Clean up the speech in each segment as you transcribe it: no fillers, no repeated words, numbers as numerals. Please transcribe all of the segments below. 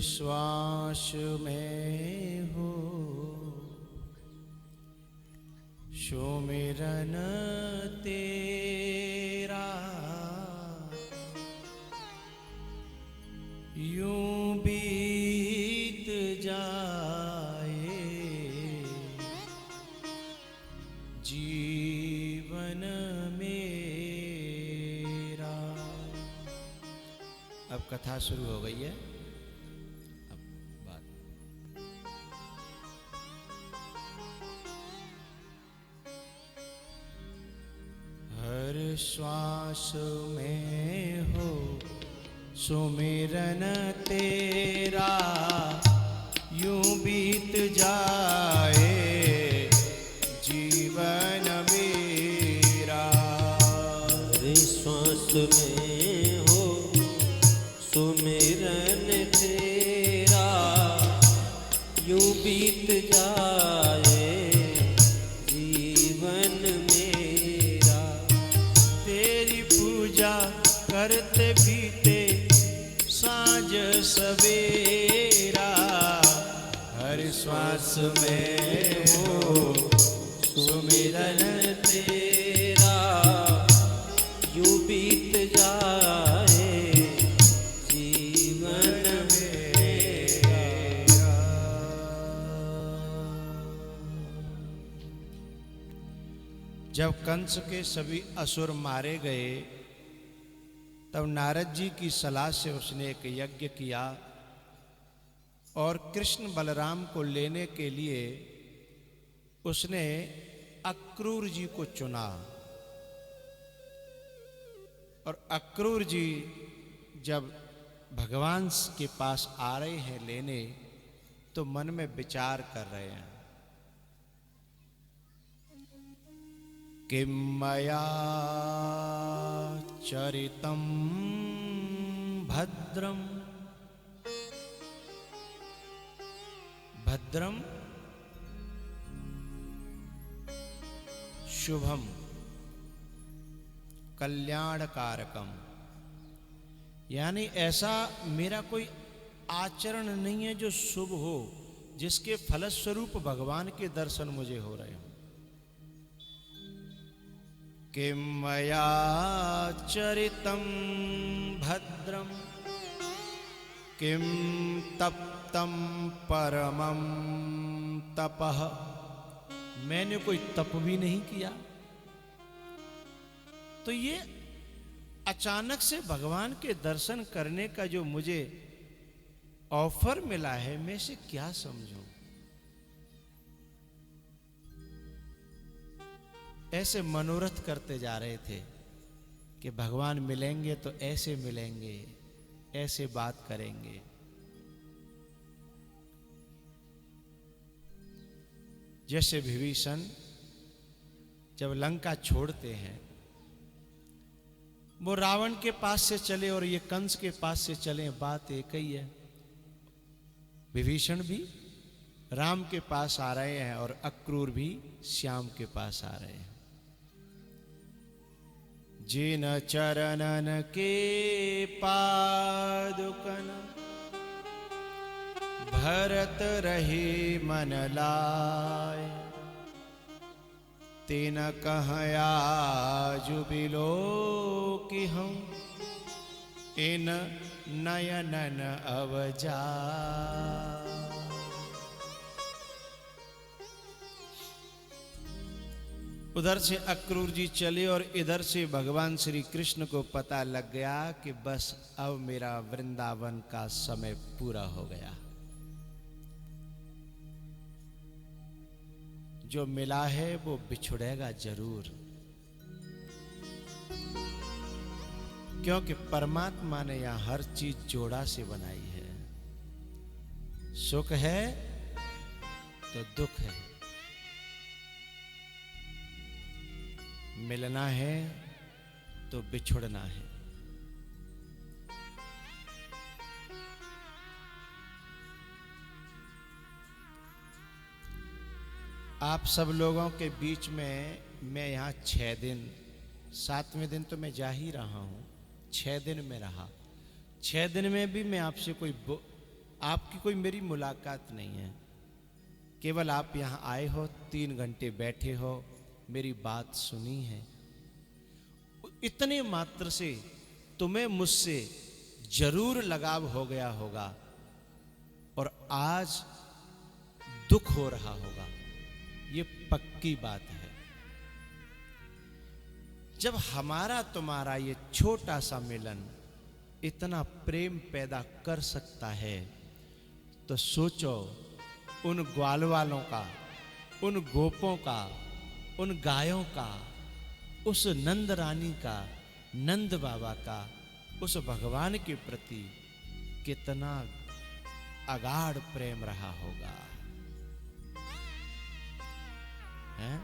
श्वास में हो सुमिरन तेरा, यूं बीत जाए जीवन मेरा। अब कथा शुरू हो गई है। अब बात हर श्वास में हो सुमिरन तेरा, यूं बीत जाए जीवन मेरा। हर श्वास में हो सुमिरन तेरा, यूं बीत जाए जीवन मेरा। तेरी पूजा करते बीते साँझ सवेरा, हर श्वास में हो सुमिरन तेरा, यूं बीत जाए जीवन मेरा। जब कंस के सभी असुर मारे गए तब नारद जी की सलाह से उसने एक यज्ञ किया और कृष्ण बलराम को लेने के लिए उसने अक्रूर जी को चुना। और अक्रूर जी जब भगवान के पास आ रहे हैं लेने, तो मन में विचार कर रहे हैं किम मया चरितम भद्रम। भद्रम शुभम कल्याणकारकम, यानी ऐसा मेरा कोई आचरण नहीं है जो शुभ हो, जिसके फलस्वरूप भगवान के दर्शन मुझे हो रहे हो। किम मया चरितम भद्रम, किम तप्तम परमं तपः। मैंने कोई तप भी नहीं किया। तो ये अचानक से भगवान के दर्शन करने का जो मुझे ऑफर मिला है, मैं इसे क्या समझूं? ऐसे मनोरथ करते जा रहे थे कि भगवान मिलेंगे तो ऐसे मिलेंगे, ऐसे बात करेंगे। जैसे विभीषण जब लंका छोड़ते हैं, वो रावण के पास से चले और ये कंस के पास से चले, बात एक ही है। विभीषण भी राम के पास आ रहे हैं और अक्रूर भी श्याम के पास आ रहे हैं। जिन चरणन के पादुकन भरत रहे मन लाय, तिन कहया जुबिलो कि हम इन नयनन अवजा। उधर से अक्रूर जी चले और इधर से भगवान श्री कृष्ण को पता लग गया कि बस अब मेरा वृंदावन का समय पूरा हो गया। जो मिला है वो बिछुड़ेगा जरूर, क्योंकि परमात्मा ने यहां हर चीज जोड़ा से बनाई है। सुख है तो दुख है, मिलना है तो बिछुड़ना है। आप सब लोगों के बीच में मैं यहाँ 6 दिन, 7वें दिन तो मैं जा ही रहा हूँ, 6 दिन में रहा। 6 दिन में भी मैं आपसे कोई आपकी कोई मेरी मुलाकात नहीं है, केवल आप यहाँ आए हो, 3 घंटे बैठे हो, मेरी बात सुनी है, इतने मात्र से तुम्हें मुझसे जरूर लगाव हो गया होगा और आज दुख हो रहा होगा, ये पक्की बात है। जब हमारा तुम्हारा ये छोटा सा मिलन इतना प्रेम पैदा कर सकता है, तो सोचो उन ग्वाल वालों का, उन गोपों का, उन गायों का, उस नंद रानी का, नंद बाबा का, उस भगवान के प्रति कितना अगाध प्रेम रहा होगा, हैं?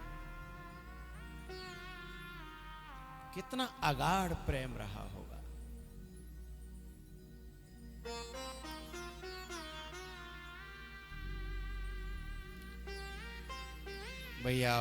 कितना अगाध प्रेम रहा होगा। भैया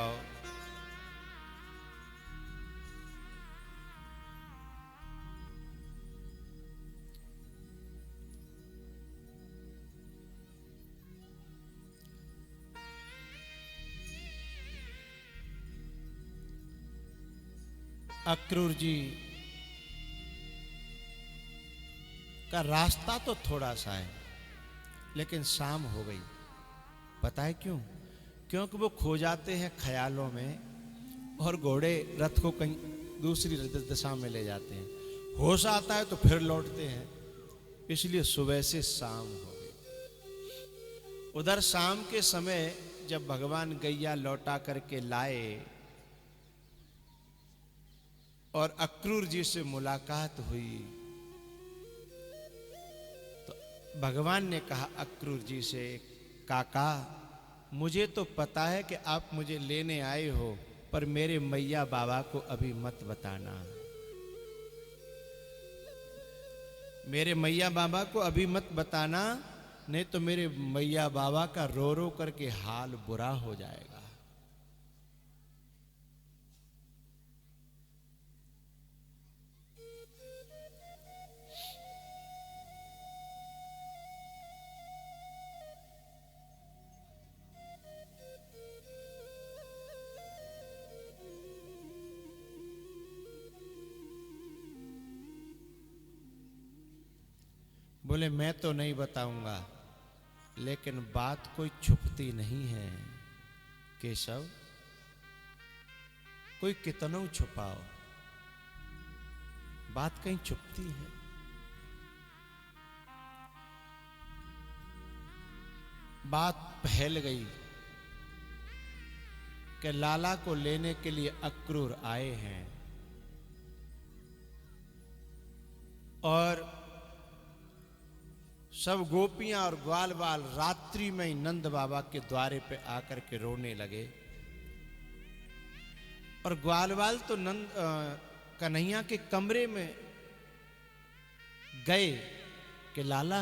अक्रूर जी का रास्ता तो थोड़ा सा है, लेकिन शाम हो गई। पता है क्यों? क्योंकि वो खो जाते हैं ख्यालों में और घोड़े रथ को कहीं दूसरी दिशा में ले जाते हैं। होश आता है तो फिर लौटते हैं, इसलिए सुबह से शाम हो गई। उधर शाम के समय जब भगवान गैया लौटा करके लाए और अक्रूर जी से मुलाकात हुई, तो भगवान ने कहा अक्रूर जी से, काका मुझे तो पता है कि आप मुझे लेने आए हो, पर मेरे मैया बाबा को अभी मत बताना। मेरे मैया बाबा को अभी मत बताना, नहीं तो मेरे मैया बाबा का रो रो करके हाल बुरा हो जाएगा। बोले मैं तो नहीं बताऊंगा, लेकिन बात कोई छुपती नहीं है केशव, कोई कितनों छुपाओ, बात कहीं छुपती है। बात फैल गई कि लाला को लेने के लिए अक्रूर आए हैं और सब गोपियां और ग्वाल बाल रात्रि में ही नंद बाबा के द्वारे पे आकर के रोने लगे। और ग्वाल बाल तो नंद कन्हैया के कमरे में गए कि लाला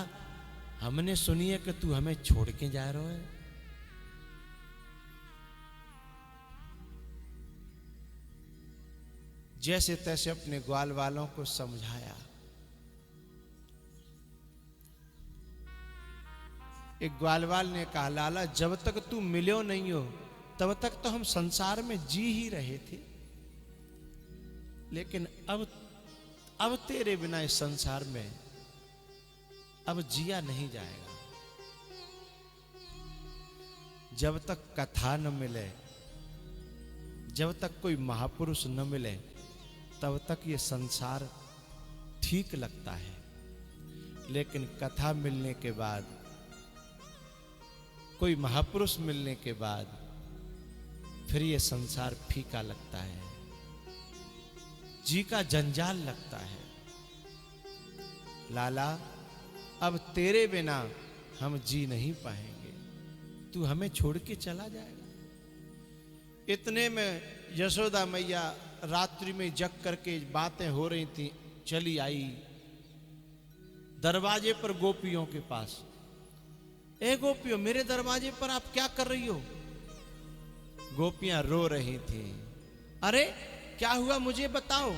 हमने सुनी है कि तू हमें छोड़ के जा रहा है। जैसे तैसे अपने ग्वाल वालों को समझाया। एक ग्वालवाल ने कहा, लाला जब तक तू मिलो नहीं हो तब तक तो हम संसार में जी ही रहे थे, लेकिन अब तेरे बिना इस संसार में अब जिया नहीं जाएगा। जब तक कथा न मिले, जब तक कोई महापुरुष न मिले, तब तक ये संसार ठीक लगता है, लेकिन कथा मिलने के बाद, कोई महापुरुष मिलने के बाद फिर ये संसार फीका लगता है, जी का जंजाल लगता है। लाला अब तेरे बिना हम जी नहीं पाएंगे, तू हमें छोड़ के चला जाएगा। इतने में यशोदा मैया रात्रि में जग करके बातें हो रही थी, चली आई दरवाजे पर गोपियों के पास। ए गोपियों, मेरे दरवाजे पर आप क्या कर रही हो? गोपियां रो रही थी। अरे क्या हुआ मुझे बताओ।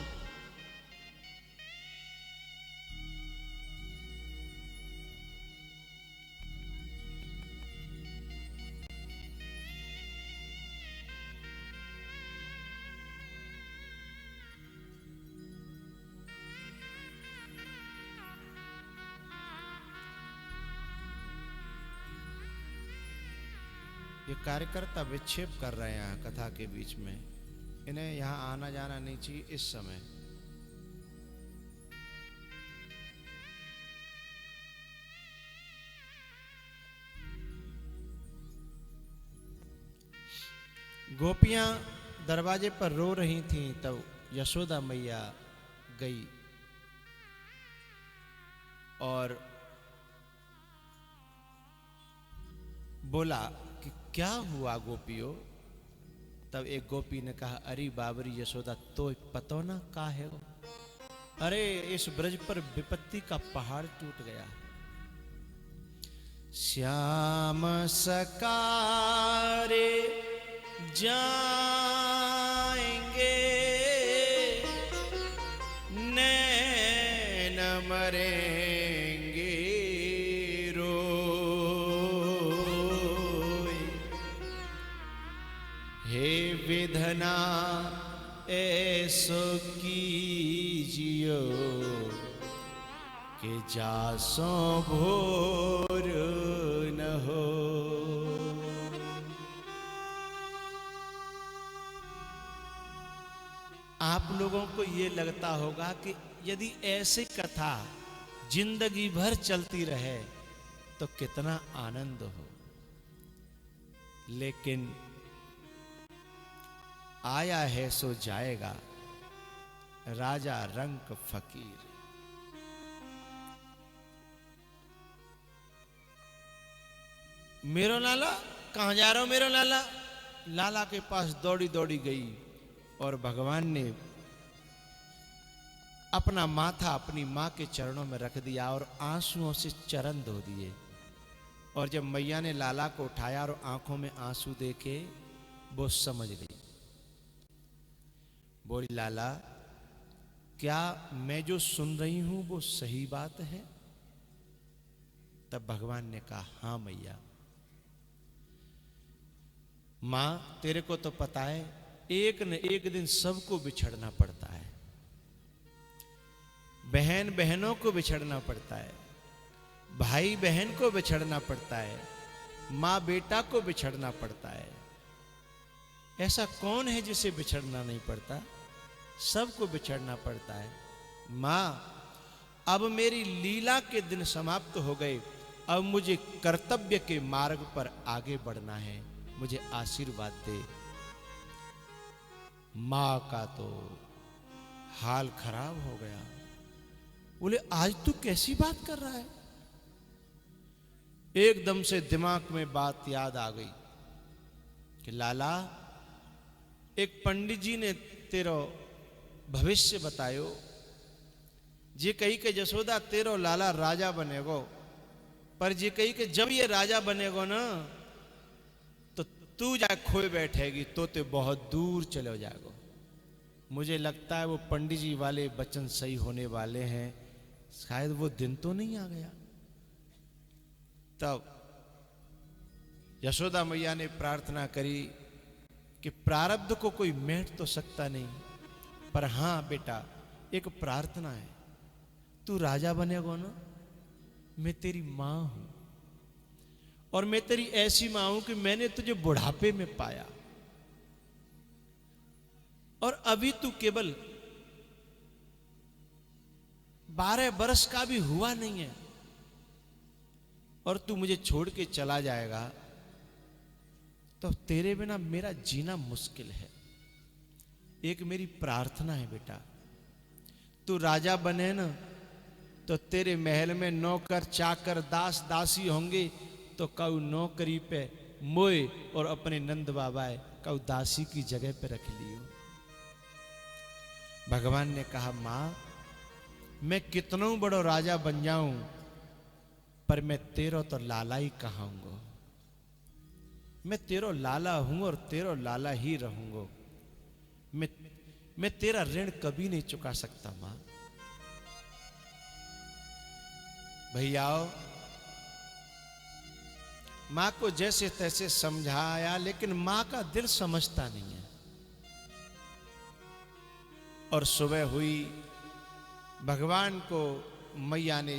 ये कार्यकर्ता विक्षेप कर रहे हैं यहाँ कथा के बीच में, इन्हें यहाँ आना जाना नहीं चाहिए इस समय। गोपियां दरवाजे पर रो रही थीं, तब यशोदा मैया गई और बोला कि क्या हुआ गोपियों। तब एक गोपी ने कहा, अरे बाबरी यशोदा तो पतो ना का है वो, अरे इस ब्रज पर विपत्ति का पहाड़ टूट गया। श्याम सकारे जाएंगे नैन मरेंगे रोए, हे विधना ऐसो कीजियो कि जासो भोर न हो। आप लोगों को ये लगता होगा कि यदि ऐसी कथा जिंदगी भर चलती रहे तो कितना आनंद हो, लेकिन आया है सो जाएगा, राजा रंक फकीर। मेरो लाला कहां जा रहे हो मेरो लाला। लाला के पास दौड़ी दौड़ी गई और भगवान ने अपना माथा अपनी मां के चरणों में रख दिया और आंसुओं से चरण धो दिए। और जब मैया ने लाला को उठाया और आंखों में आंसू देखे, वो समझ गई। बोली, लाला क्या मैं जो सुन रही हूं वो सही बात है। तब भगवान ने कहा, हां मैया। मां तेरे को तो पता है एक न एक दिन सबको बिछड़ना पड़ता है, बहन बहनों को बिछड़ना पड़ता है, भाई बहन को बिछड़ना पड़ता है, मां बेटा को बिछड़ना पड़ता है। ऐसा कौन है जिसे बिछड़ना नहीं पड़ता, सबको बिछड़ना पड़ता है। मां अब मेरी लीला के दिन समाप्त हो गए, अब मुझे कर्तव्य के मार्ग पर आगे बढ़ना है, मुझे आशीर्वाद दे। मां का तो हाल खराब हो गया। बोले, आज तू कैसी बात कर रहा है। एकदम से दिमाग में बात याद आ गई कि लाला एक पंडित जी ने तेरो भविष्य बतायो, जे कही के जसोदा तेरो लाला राजा बनेगो, पर जे कही के जब ये राजा बनेगो ना तो तू जा खोए बैठेगी, तो ते बहुत दूर चले जाएगो। मुझे लगता है वो पंडित जी वाले वचन सही होने वाले हैं, शायद वो दिन तो नहीं आ गया। तब यशोदा मैया ने प्रार्थना करी कि प्रारब्ध को कोई मेट तो सकता नहीं, पर हां बेटा एक प्रार्थना है, तू राजा बनेगा ना, मैं तेरी मां हूं और मैं तेरी ऐसी मां हूं कि मैंने तुझे बुढ़ापे में पाया और अभी तू केवल 12 बरस का भी हुआ नहीं है और तू मुझे छोड़ के चला जाएगा तो तेरे बिना मेरा जीना मुश्किल है। एक मेरी प्रार्थना है बेटा, तू राजा बने ना तो तेरे महल में नौकर चाकर दास दासी होंगे, तो कऊ नौकरी पे मोए और अपने नंद बाबाए कऊ दासी की जगह पे रख लियो। भगवान ने कहा, मां मैं कितनों बड़ो राजा बन जाऊं पर मैं तेरो तो लाला ही कहूंगा। मैं तेरो लाला हूं और तेरो लाला ही रहूंगा। मैं तेरा ऋण कभी नहीं चुका सकता मां। भैयाओ, मां को जैसे तैसे समझाया, लेकिन मां का दिल समझता नहीं है। और सुबह हुई, भगवान को मैया ने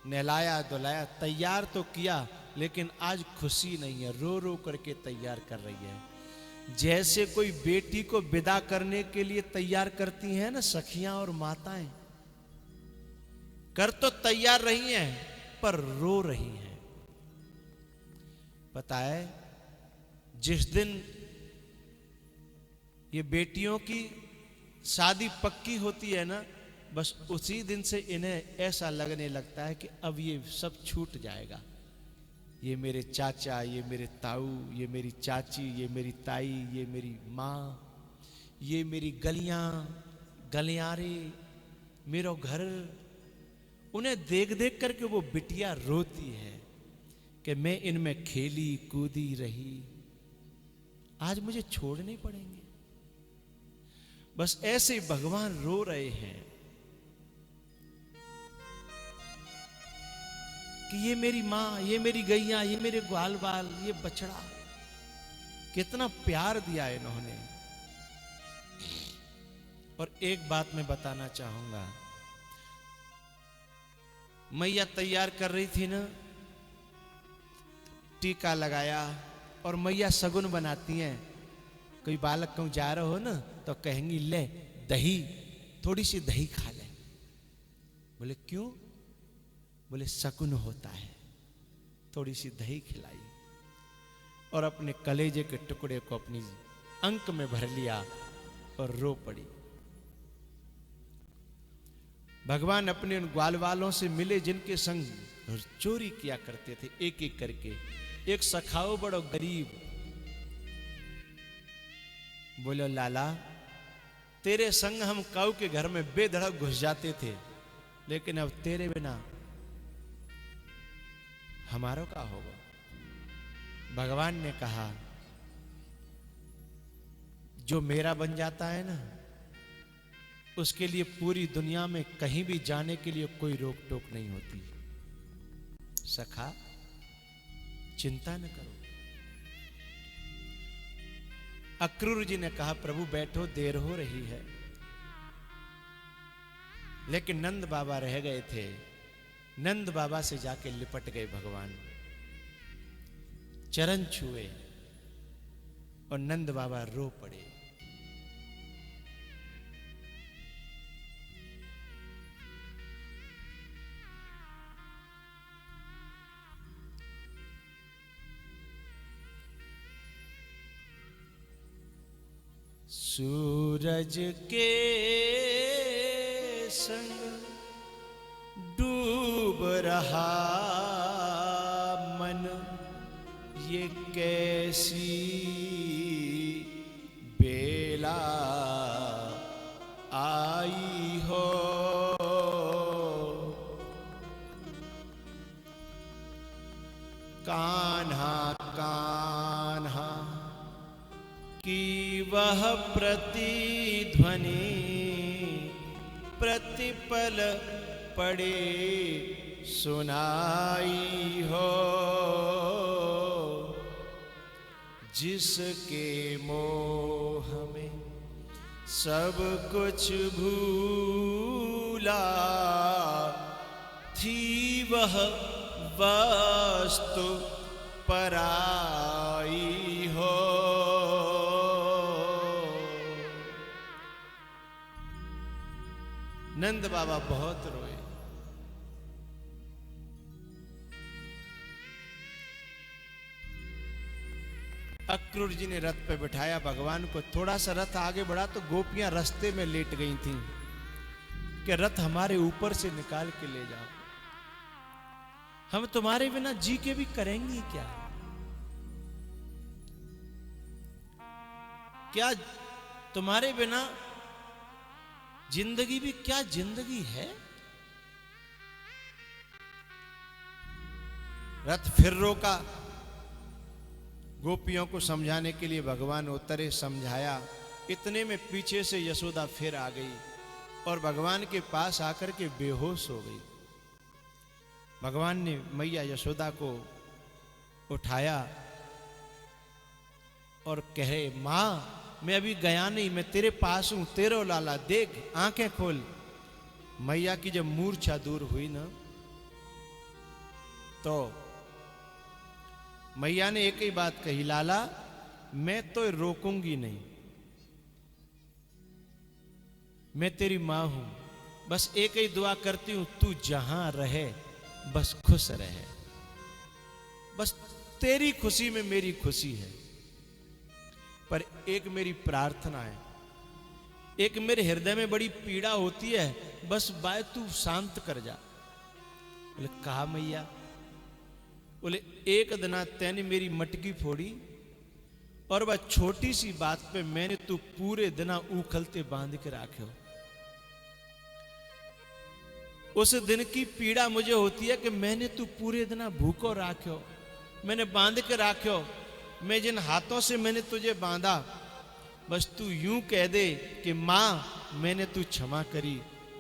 नहलाया धुलाया, तैयार तो किया, लेकिन आज खुशी नहीं है, रो रो करके तैयार कर रही है। जैसे कोई बेटी को विदा करने के लिए तैयार करती हैं ना सखियां और माताएं, कर तो तैयार रही हैं पर रो रही हैं। पता है, जिस दिन ये बेटियों की शादी पक्की होती है ना, बस उसी दिन से इन्हें ऐसा लगने लगता है कि अब ये सब छूट जाएगा। ये मेरे चाचा, ये मेरे ताऊ, ये मेरी चाची, ये मेरी ताई, ये मेरी माँ, ये मेरी गलियां गलियारे, मेरा घर, उन्हें देख देख करके वो बिटिया रोती है कि मैं इनमें खेली कूदी रही, आज मुझे छोड़ने पड़ेंगे। बस ऐसे ही भगवान रो रहे हैं कि ये मेरी माँ, ये मेरी गैया, ये मेरे ग्वाल बाल, ये बछड़ा, कितना प्यार दिया इन्होंने। और एक बात मैं बताना चाहूंगा, मैया तैयार कर रही थी ना, टीका लगाया, और मैया सगुन बनाती हैं। कोई बालक कहूं जा रहे हो ना तो कहेंगी ले दही, थोड़ी सी दही खा ले। बोले क्यों? बोले शकुन होता है, थोड़ी सी दही खिलाई। और अपने कलेजे के टुकड़े को अपनी अंक में भर लिया और रो पड़ी। भगवान अपने उन ग्वाल वालों से मिले जिनके संग चोरी किया करते थे, एक एक करके। एक सखाओ बड़ो गरीब, बोलो लाला तेरे संग हम काऊ के घर में बेधड़क घुस जाते थे, लेकिन अब तेरे बिना हमारा क्या होगा? भगवान ने कहा जो मेरा बन जाता है ना, उसके लिए पूरी दुनिया में कहीं भी जाने के लिए कोई रोक टोक नहीं होती। सखा चिंता न करो। अक्रूर जी ने कहा प्रभु बैठो, देर हो रही है। लेकिन नंद बाबा रह गए थे। नंद बाबा से जाके लिपट गए भगवान, चरण छुए और नंद बाबा रो पड़े। सूरज के संग डूब रहा मन, ये कैसी बेला आई हो। कान्हा कान्हा की वह प्रतिध्वनि प्रतिपल पड़े सुनाई हो। जिसके मोह में सब कुछ भूला, थी वह वस्तु पराई हो। नंद बाबा बहुत रोए। अक्रूर जी ने रथ पे बिठाया भगवान को। थोड़ा सा रथ आगे बढ़ा तो गोपियां रास्ते में लेट गई थीं कि रथ हमारे ऊपर से निकाल के ले जाओ, हम तुम्हारे बिना जी के भी करेंगी क्या? क्या तुम्हारे बिना जिंदगी भी क्या जिंदगी है? रथ फिर रोका। गोपियों को समझाने के लिए भगवान उतरे, समझाया। इतने में पीछे से यशोदा फिर आ गई और भगवान के पास आकर के बेहोश हो गई। भगवान ने मैया यशोदा को उठाया और कहे मां मैं अभी गया नहीं, मैं तेरे पास हूं, तेरो लाला देख, आंखें खोल। मैया की जब मूर्छा दूर हुई ना, तो मैया ने एक ही बात कही, लाला मैं तो रोकूंगी नहीं, मैं तेरी मां हूं, बस एक ही दुआ करती हूं, तू जहां रहे बस खुश रहे, बस तेरी खुशी में मेरी खुशी है। पर एक मेरी प्रार्थना है, एक मेरे हृदय में बड़ी पीड़ा होती है, बस बाय तू शांत कर जा। बोले कहा मैया? बोले एक दिन तैने मेरी मटकी फोड़ी और वह छोटी सी बात पे मैंने तू पूरे दिन उखलते बांध के राखे हो। उस दिन की पीड़ा मुझे होती है कि मैंने तू पूरे दिन भूखो राखे हो, मैंने बांध के राखे हो। मैं जिन हाथों से मैंने तुझे बांधा, बस तू यूं कह दे कि मां मैंने तू क्षमा करी,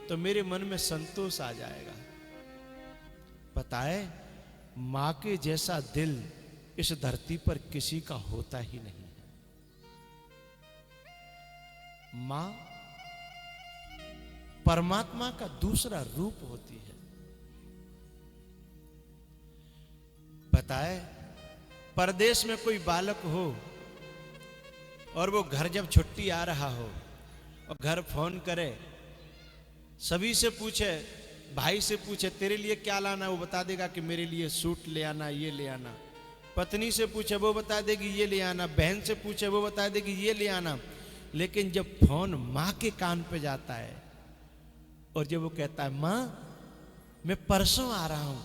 तो मेरे मन में संतोष आ जाएगा। पता है मां के जैसा दिल इस धरती पर किसी का होता ही नहीं है। मां परमात्मा का दूसरा रूप होती है। पता है परदेश में कोई बालक हो और वो घर जब छुट्टी आ रहा हो और घर फोन करे, सभी से पूछे, भाई से पूछे तेरे लिए क्या लाना, वो बता देगा कि मेरे लिए सूट ले आना, ये ले आना। पत्नी से पूछे वो बता देगी ये ले आना, बहन से पूछे वो बता देगी ये ले आना। लेकिन जब फोन मां के कान पे जाता है और जब वो कहता है मां मैं परसों आ रहा हूं,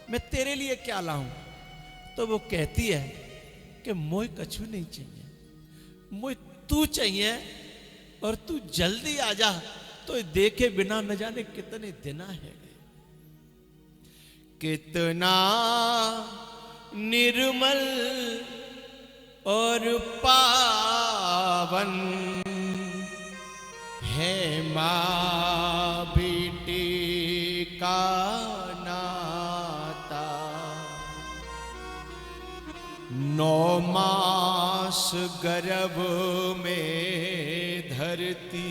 मैं तेरे लिए क्या लाऊं, तो वो कहती है कि मोय कछु नहीं चाहिए, मोय तू चाहिए और तू जल्दी आ जा, तो देखे बिना न जाने कितने दिन है। कितना निर्मल और पावन है मां बेटी का नाता। 9 मास गर्भ में धरती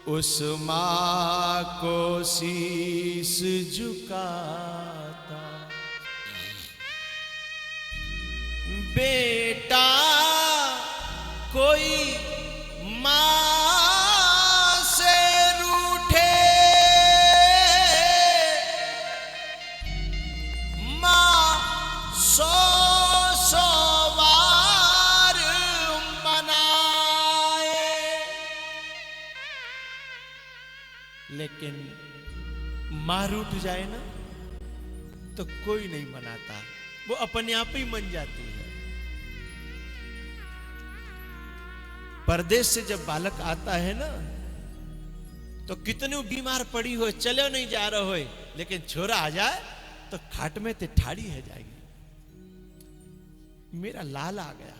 उस मां को शीस झुकाता। बेटा कोई मां से रूठे, मां 100 वार मनाए, लेकिन मां रूठ जाए ना तो कोई नहीं मनाता, वो अपने आप ही मन जाती है। परदेश से जब बालक आता है ना तो कितने बीमार पड़ी हो, चले नहीं जा रहे हो, लेकिन छोरा आ जाए तो खाट में ते ठाड़ी है जाएगी। मेरा लाल आ गया,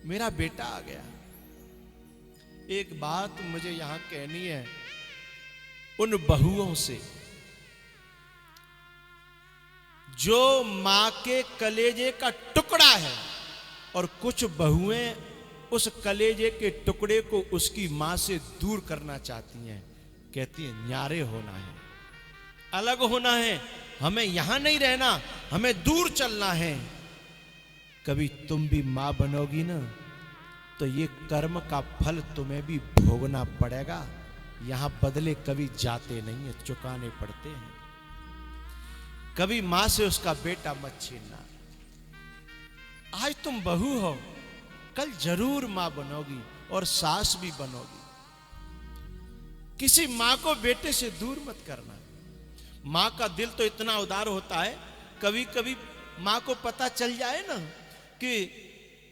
मेरा बेटा आ गया। एक बात मुझे यहां कहनी है उन बहुओं से जो मां के कलेजे का टुकड़ा है, और कुछ बहुएं उस कलेजे के टुकड़े को उसकी मां से दूर करना चाहती हैं। कहती हैं न्यारे होना है, अलग होना है, हमें यहां नहीं रहना, हमें दूर चलना है। कभी तुम भी मां बनोगी ना तो ये कर्म का फल तुम्हें भी भोगना पड़ेगा। यहां बदले कभी जाते नहीं है, चुकाने पड़ते हैं। कभी मां से उसका बेटा मत छीनना। आज तुम बहू हो, कल जरूर मां बनोगी और सास भी बनोगी। किसी मां को बेटे से दूर मत करना। मां का दिल तो इतना उदार होता है, कभी कभी मां को पता चल जाए ना कि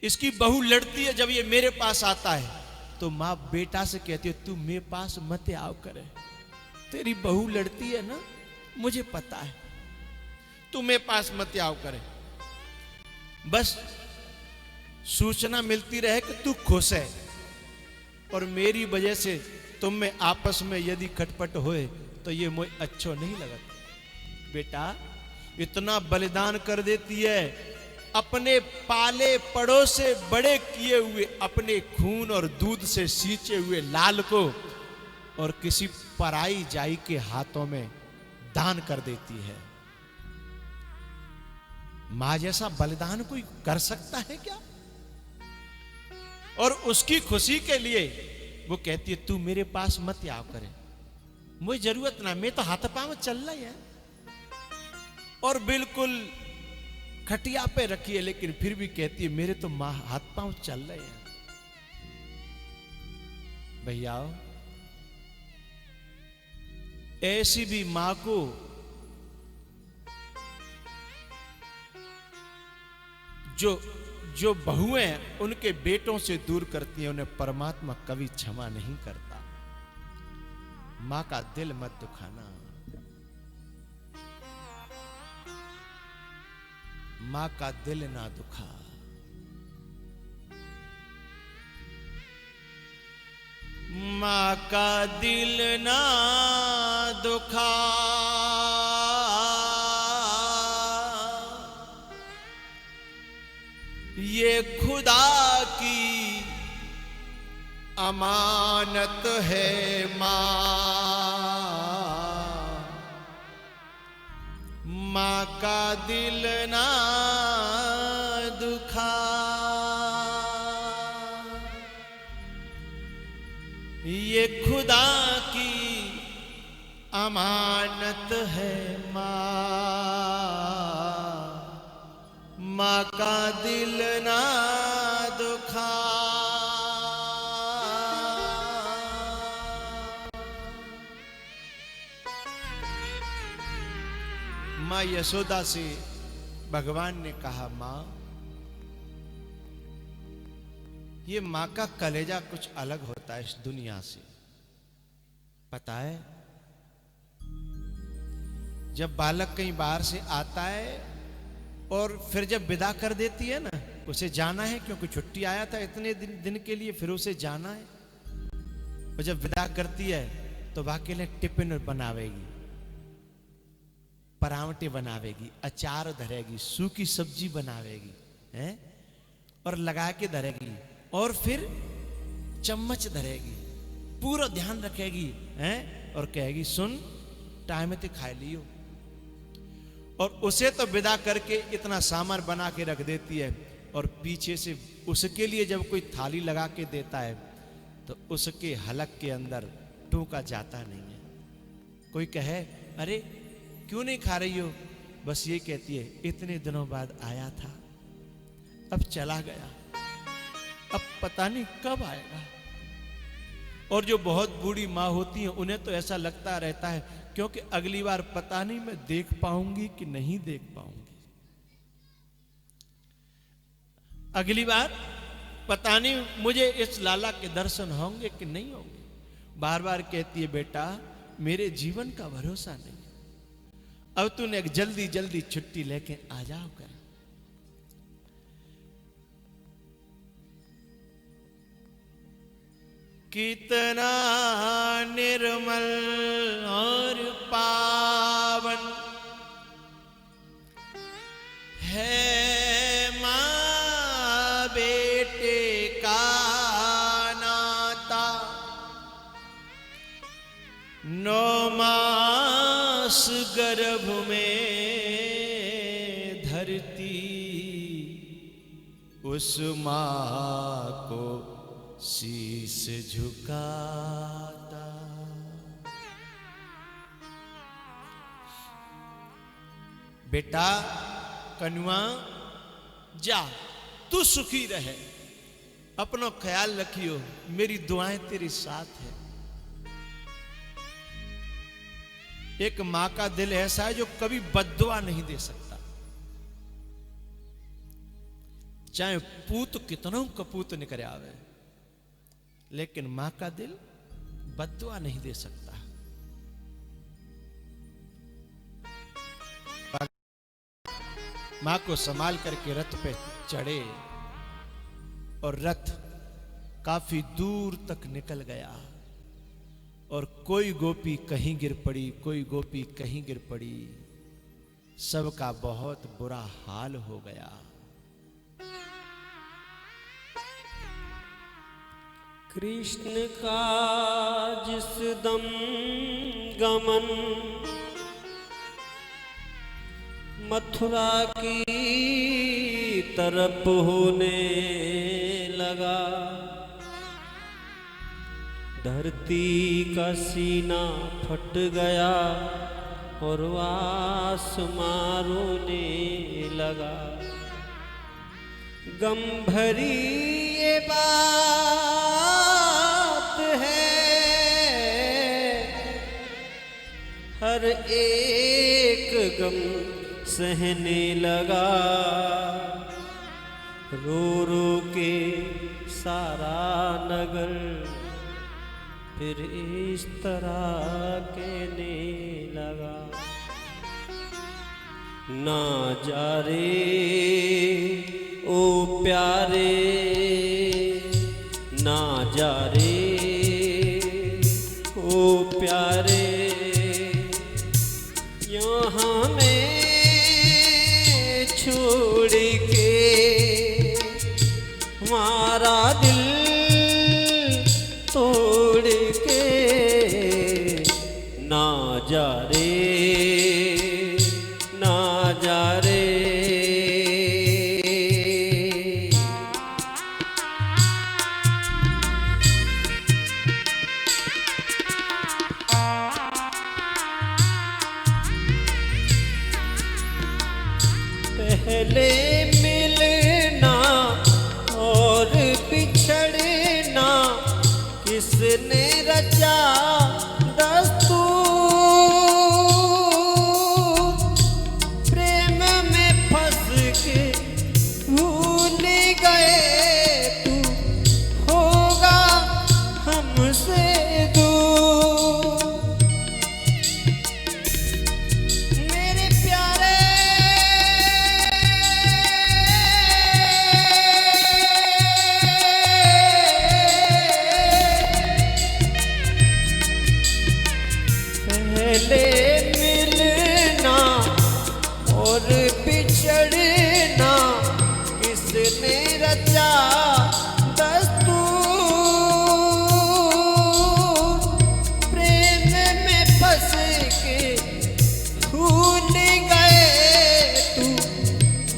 इसकी बहू लड़ती है, जब ये मेरे पास आता है तो मां बेटा से कहती है तू मेरे पास मत आओ करे, तेरी बहू लड़ती है ना, मुझे पता है, तू मेरे पास मत आओ करे। बस सूचना मिलती रहे कि तू खुश है, और मेरी वजह से तुम में आपस में यदि खटपट होए तो ये मुझे अच्छो नहीं लगता। बेटा इतना बलिदान कर देती है अपने पाले पड़ों से बड़े किए हुए, अपने खून और दूध से सींचे हुए लाल को, और किसी पराई जाई के हाथों में दान कर देती है। मां जैसा बलिदान कोई कर सकता है क्या? और उसकी खुशी के लिए वो कहती है तू मेरे पास मत आओ करे, मुझे जरूरत ना, मैं तो हाथ पांव चल रहा है। और बिल्कुल खटिया पे रखी है, लेकिन फिर भी कहती है मेरे तो मां हाथ पांव चल रहे हैं। भैया ऐसी भी मां को जो बहुएं उनके बेटों से दूर करती हैं, उन्हें परमात्मा कभी क्षमा नहीं करता। मां का दिल मत दुखाना, मां का दिल ना दुखा। मां का दिल ना दुखा, ये खुदा की अमानत है मां। मां का दिल ना दुखा, ये खुदा की अमानत है मां। मां का दिल ना दुखा। मां यशोदा से भगवान ने कहा मां, ये मां का कलेजा कुछ अलग होता है इस दुनिया से, पता है? जब बालक कहीं बाहर से आता है और फिर जब विदा कर देती है ना, उसे जाना है क्योंकि छुट्टी आया था इतने दिन के लिए, फिर उसे जाना है। और जब विदा करती है तो वाकई में टिफिन बनावेगी, परांठे बनावेगी, अचार धरेगी, सूखी सब्जी बनावेगी हैं, और लगा के धरेगी, और फिर चम्मच धरेगी, पूरा ध्यान रखेगी हैं, और कहेगी सुन टाइम ते खा लियो। और उसे तो विदा करके इतना सामान बना के रख देती है, और पीछे से उसके लिए जब कोई थाली लगा के देता है तो उसके हलक के अंदर टूका जाता नहीं है। कोई कहे अरे क्यों नहीं खा रही हो, बस ये कहती है इतने दिनों बाद आया था, अब चला गया, अब पता नहीं कब आएगा। और जो बहुत बूढ़ी माँ होती हैं उन्हें तो ऐसा लगता रहता है क्योंकि अगली बार पता नहीं मैं देख पाऊंगी कि नहीं देख पाऊंगी, अगली बार पता नहीं मुझे इस लाला के दर्शन होंगे कि नहीं होंगे। बार बार कहती है बेटा मेरे जीवन का भरोसा नहीं, अब तूने एक जल्दी जल्दी छुट्टी लेके आ जाओ कर। कितना निर्मल और पावन है मां बेटे का नाता, 9 मास गर्भ में धरती उस मां को शीश झुकाता। बेटा कनुआ जा, तू सुखी रहे, अपना ख्याल रखियो, मेरी दुआएं तेरे साथ है। एक मां का दिल ऐसा है जो कभी बद्दुआ नहीं दे सकता, चाहे पूत कितना कपूत निकल आवे, लेकिन मां का दिल बद्दुआ नहीं दे सकता। मां को संभाल करके रथ पे चढ़े और रथ काफी दूर तक निकल गया, और कोई गोपी कहीं गिर पड़ी, कोई गोपी कहीं गिर पड़ी, सबका बहुत बुरा हाल हो गया। कृष्ण का जिस दम गमन मथुरा की तरफ होने लगा। धरती का सीना फट गया और आसमां रोने लगा। गम भरी ये बात है, हर एक गम सहने लगा। रो रो के सारा नगर फिर इस तरह कहने लगा। ना जा रे ओ प्यारे, ना जा रे ओ प्यारे, यहाँ मैं छोड़ के हमारा दिल तोड़ के ना जा रे, ना जा रे। पहले मिलना और बिछड़ना किसने रचा दस्तूर। प्रेम में फंस के भूल गए तू होगा हमसे दूर। मेरे प्यारे पहले मिलना और बिछड़ना किसने रचा दस्तूर। प्रेम में फंस के भूल गए तू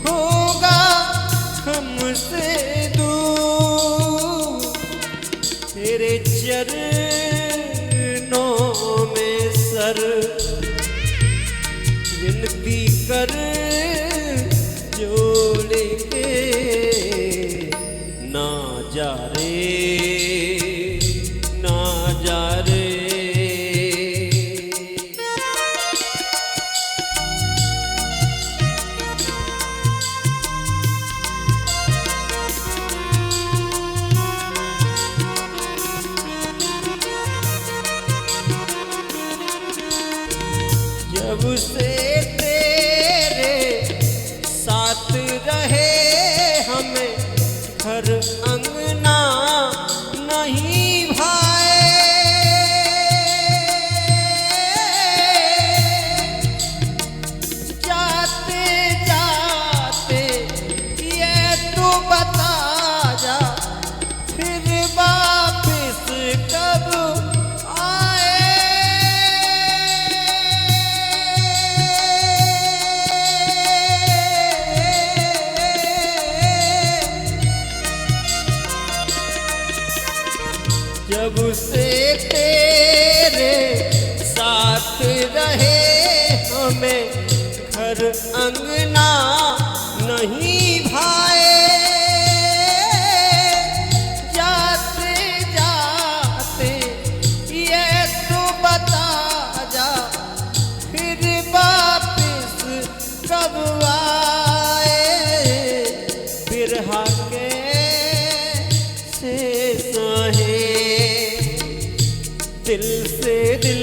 होगा हमसे दूर। तेरे चरणों में सर विनती कर जोड़ के ना जा रे, ना जा रे। जब से तेरे साथ रहे हमें घर अंगना नहीं भाए। जाते जाते ये तो बता जा फिर वापिस कब जब से तेरे साथ रहे हमें घर अंगना नहीं भाए। जाते जाते ये तो बता जा फिर वापिस कब आए। बिरहा के से सहे दिल से दिल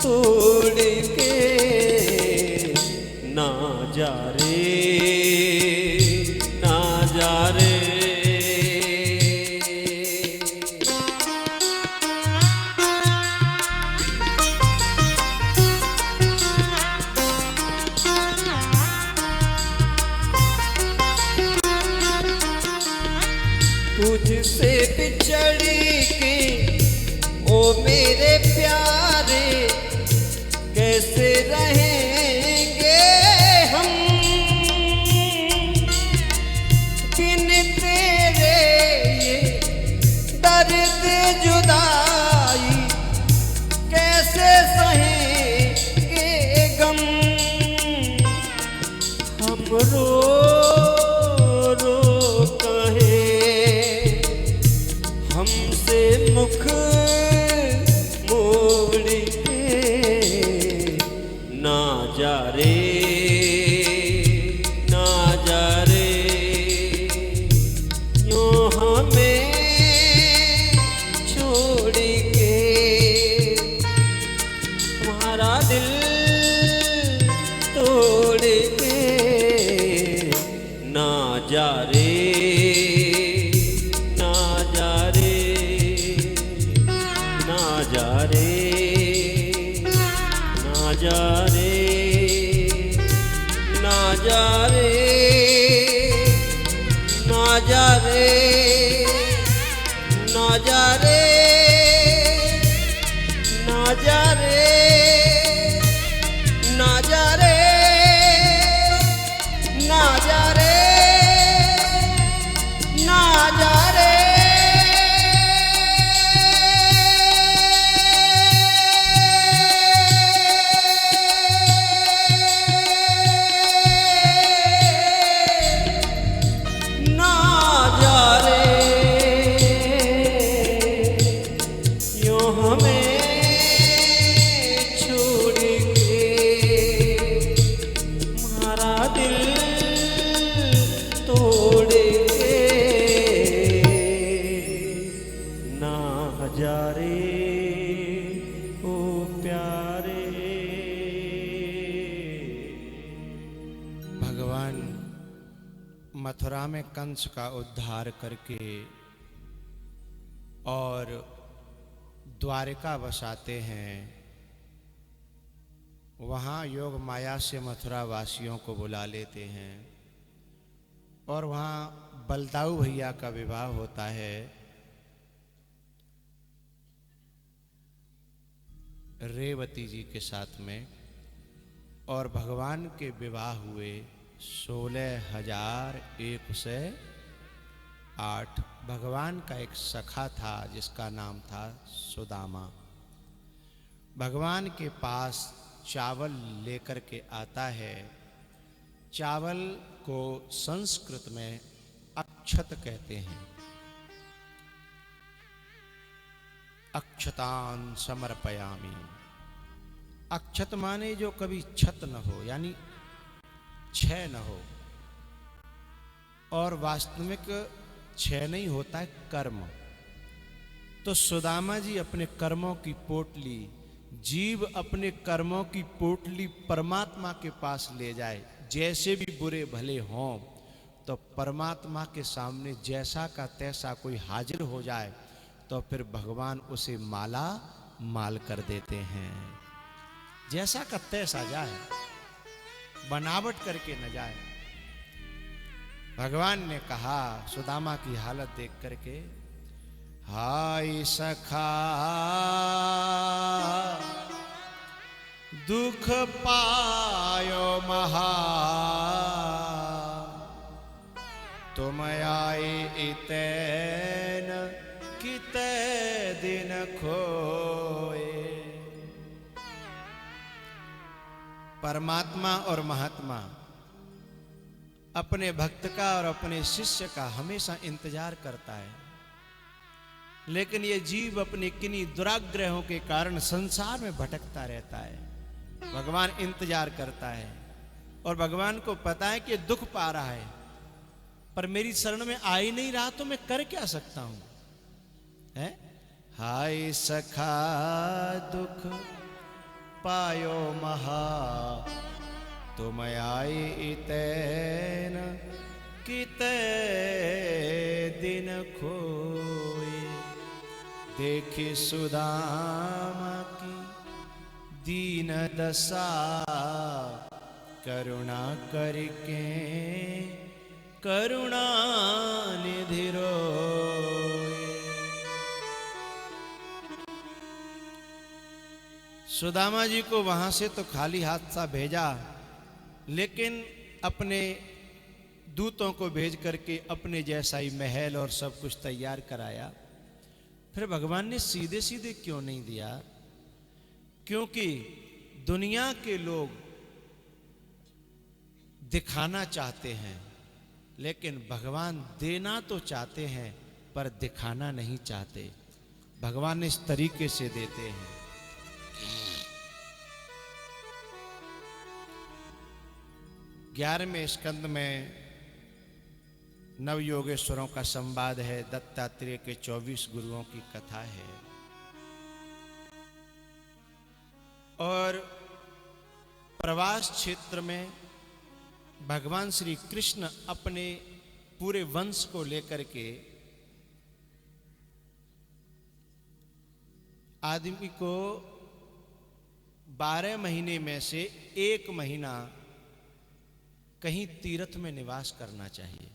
तोड़ के ना रे ना जा रे यूं हमें छोड़ के तुम्हारा दिल तोड़ के ना जा रे ना जा रे ना जा रे ना जा रे ना जा रे ना जा रे ना जा रे ना जा रे ना जा रे ना जा रे ना जा रे ना जा रे यूं हमें छोड़ के हमारा दिल तोड़ के ना जा रे ओ प्यारे। भगवान मथुरा में कंस का उद्धार करके और द्वारिका बसाते हैं। वहाँ योग माया से मथुरा वासियों को बुला लेते हैं और वहाँ बलदाऊ भैया का विवाह होता है। रेवती जी के साथ में और भगवान के विवाह हुए 16,108। भगवान का एक सखा था जिसका नाम था सुदामा। भगवान के पास चावल लेकर के आता है। चावल को संस्कृत में अक्षत कहते हैं। अक्षतान समर्पयामि। अक्षत माने जो कभी क्षत न हो, यानी क्षय न हो। और वास्तविक क्षय नहीं होता है कर्म। तो सुदामा जी अपने कर्मों की पोटली, जीव अपने कर्मों की पोटली परमात्मा के पास ले जाए, जैसे भी बुरे भले हों, तो परमात्मा के सामने जैसा का तैसा कोई हाजिर हो जाए तो फिर भगवान उसे माला माल कर देते हैं। जैसा का तैसा जाए, बनावट करके न जाए। भगवान ने कहा सुदामा की हालत देख करके, हाय सखा दुख पायो महा, तुम आए इतैन किते दिन खोए। परमात्मा और महात्मा अपने भक्त का और अपने शिष्य का हमेशा इंतजार करता है, लेकिन ये जीव अपने किन्हीं दुराग्रहों के कारण संसार में भटकता रहता है। भगवान इंतजार करता है और भगवान को पता है कि दुख पा रहा है, पर मेरी शरण में आ ही नहीं रहा, तो मैं कर क्या सकता हूं? है हाय सखा दुख पायो महा, तुम आए इतैन किते दिन खोए। देखी सुदामा की दीन दशा, करुणा करके करुणा निधि रोए। सुदामा जी को वहां से तो खाली हाथ सा भेजा, लेकिन अपने दूतों को भेज करके अपने जैसा ही महल और सब कुछ तैयार कराया। फिर भगवान ने सीधे सीधे क्यों नहीं दिया? क्योंकि दुनिया के लोग दिखाना चाहते हैं, लेकिन भगवान देना तो चाहते हैं पर दिखाना नहीं चाहते। भगवान इस तरीके से देते हैं। 11वें स्कंद में नव योगेश्वरों का संवाद है, दत्तात्रेय के 24 गुरुओं की कथा है। और प्रवास क्षेत्र में भगवान श्री कृष्ण अपने पूरे वंश को लेकर के आदमी को 12 महीने में से 1 महीना कहीं तीर्थ में निवास करना चाहिए।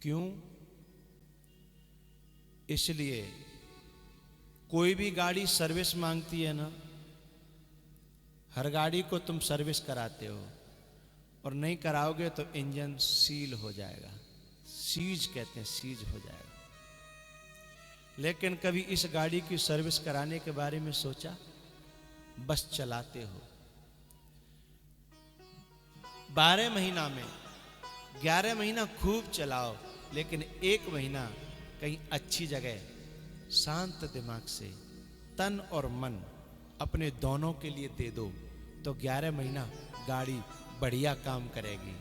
क्यों? इसलिए कोई भी गाड़ी सर्विस मांगती है ना, हर गाड़ी को तुम सर्विस कराते हो और नहीं कराओगे तो इंजन सील हो जाएगा, सीज कहते हैं, सीज हो जाएगा। लेकिन कभी इस गाड़ी की सर्विस कराने के बारे में सोचा? बस चलाते हो। 12 महीना में 11 महीना खूब चलाओ, लेकिन 1 महीना कहीं अच्छी जगह शांत दिमाग से तन और मन अपने दोनों के लिए दे दो, तो 11 महीना गाड़ी बढ़िया काम करेगी।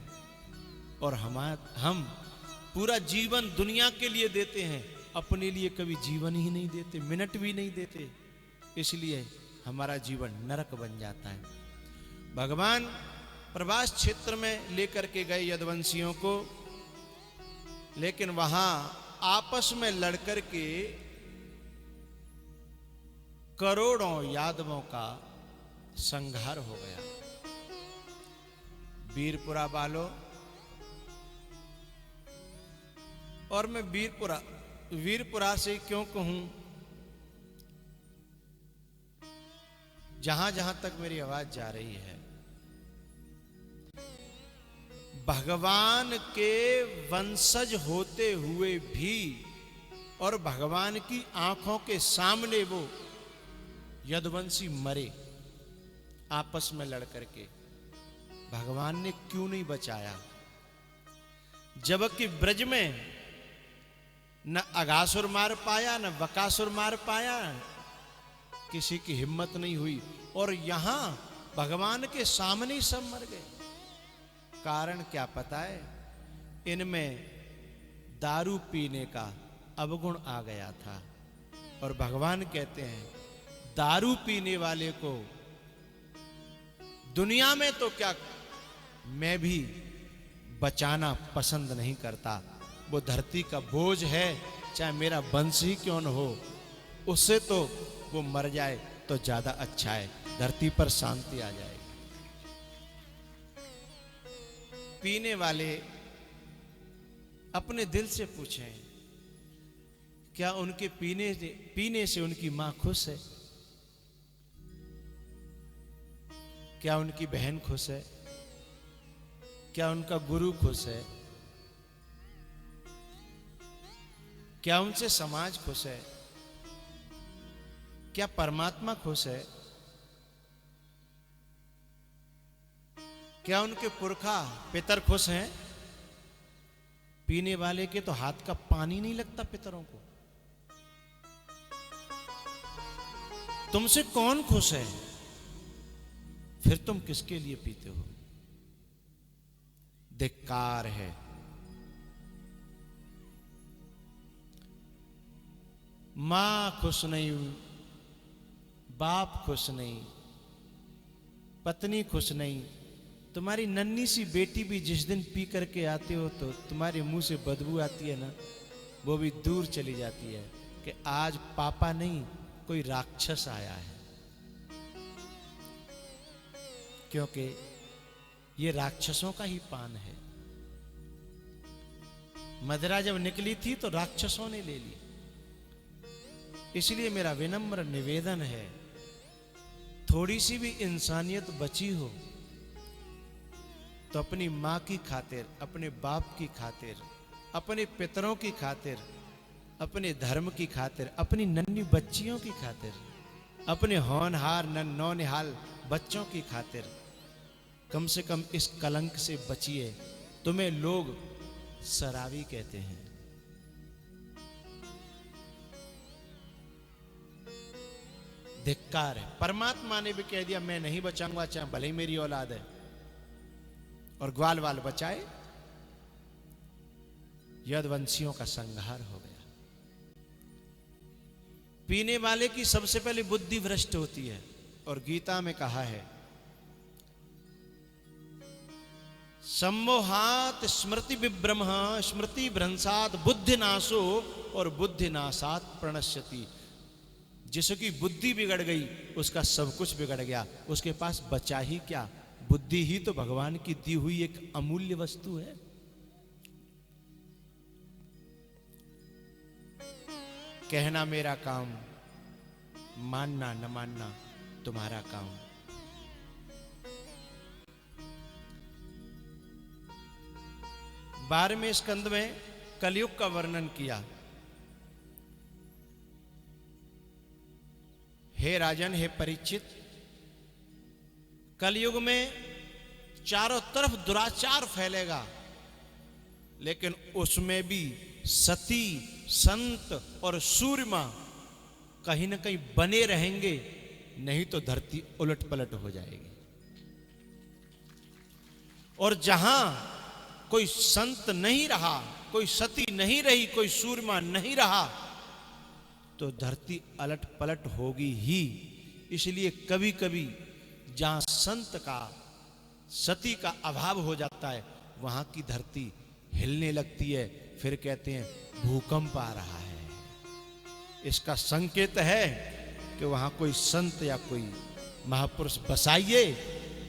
और हम पूरा जीवन दुनिया के लिए देते हैं, अपने लिए कभी जीवन ही नहीं देते, मिनट भी नहीं देते, इसलिए हमारा जीवन नरक बन जाता है। भगवान प्रवास क्षेत्र में लेकर के गए यदुवंशियों को, लेकिन वहां आपस में लड़कर के करोड़ों यादवों का संहार हो गया। वीरपुरा वालों, और मैं वीरपुरा से क्यों कहूं, जहां जहां तक मेरी आवाज जा रही है, भगवान के वंशज होते हुए भी और भगवान की आंखों के सामने वो यदुवंशी मरे आपस में लड़ करके, भगवान ने क्यों नहीं बचाया? जबकि ब्रज में न अगासुर मार पाया, न बकासुर मार पाया, किसी की हिम्मत नहीं हुई, और यहां भगवान के सामने ही सब मर गए। कारण क्या पता है? इनमें दारू पीने का अवगुण आ गया था। और भगवान कहते हैं, दारू पीने वाले को दुनिया में तो क्या, मैं भी बचाना पसंद नहीं करता। वो धरती का बोझ है, चाहे मेरा वंश ही क्यों न हो, उससे तो वो मर जाए तो ज्यादा अच्छा है, धरती पर शांति आ जाएगी। पीने वाले अपने दिल से पूछें, क्या उनके पीने से उनकी मां खुश है? क्या उनकी बहन खुश है? क्या उनका गुरु खुश है? क्या उनसे समाज खुश है? क्या परमात्मा खुश है? क्या उनके पुरखा पितर खुश हैं? पीने वाले के तो हाथ का पानी नहीं लगता पितरों को। तुमसे कौन खुश है? फिर तुम किसके लिए पीते हो? धिक्कार है। मां खुश नहीं, बाप खुश नहीं, पत्नी खुश नहीं, तुम्हारी नन्ही सी बेटी भी जिस दिन पी करके आते हो तो तुम्हारे मुंह से बदबू आती है ना, वो भी दूर चली जाती है कि आज पापा नहीं, कोई राक्षस आया है। क्योंकि ये राक्षसों का ही पान है। मदिरा जब निकली थी तो राक्षसों ने ले ली। इसलिए मेरा विनम्र निवेदन है, थोड़ी सी भी इंसानियत बची हो तो अपनी मां की खातिर, अपने बाप की खातिर, अपने पितरों की खातिर, अपने धर्म की खातिर, अपनी नन्ही बच्चियों की खातिर, अपने होनहार नौनिहाल बच्चों की खातिर कम से कम इस कलंक से बचिए। तुम्हें लोग शराबी कहते हैं। धिक्कार है। परमात्मा ने भी कह दिया, मैं नहीं बचाऊंगा, चाहे भले ही मेरी औलाद है। और ग्वाल वाल बचाए, यदुवंशियों का संहार हो गया। पीने वाले की सबसे पहले बुद्धि भ्रष्ट होती है, और गीता में कहा है सम्मोहात स्मृति विभ्रम स्मृति भ्रंशात बुद्धि नाशो और बुद्धि नाशात प्रणश्यति। जिसकी बुद्धि बिगड़ गई उसका सब कुछ बिगड़ गया, उसके पास बचा ही क्या। बुद्धि ही तो भगवान की दी हुई एक अमूल्य वस्तु है। कहना मेरा काम, मानना न मानना तुम्हारा काम। 12वें स्कंद में कलयुग का वर्णन किया। हे राजन, हे परीक्षित, कलयुग में चारों तरफ दुराचार फैलेगा, लेकिन उसमें भी सती, संत और सूरमा कहीं ना कहीं बने रहेंगे, नहीं तो धरती उलट पलट हो जाएगी। और जहां कोई संत नहीं रहा, कोई सती नहीं रही, कोई सूरमा नहीं रहा, तो धरती अलट पलट होगी ही। इसलिए कभी कभी जहां संत का, सती का अभाव हो जाता है, वहां की धरती हिलने लगती है। फिर कहते हैं भूकंप आ रहा है। इसका संकेत है कि वहां कोई संत या कोई महापुरुष बसाइए,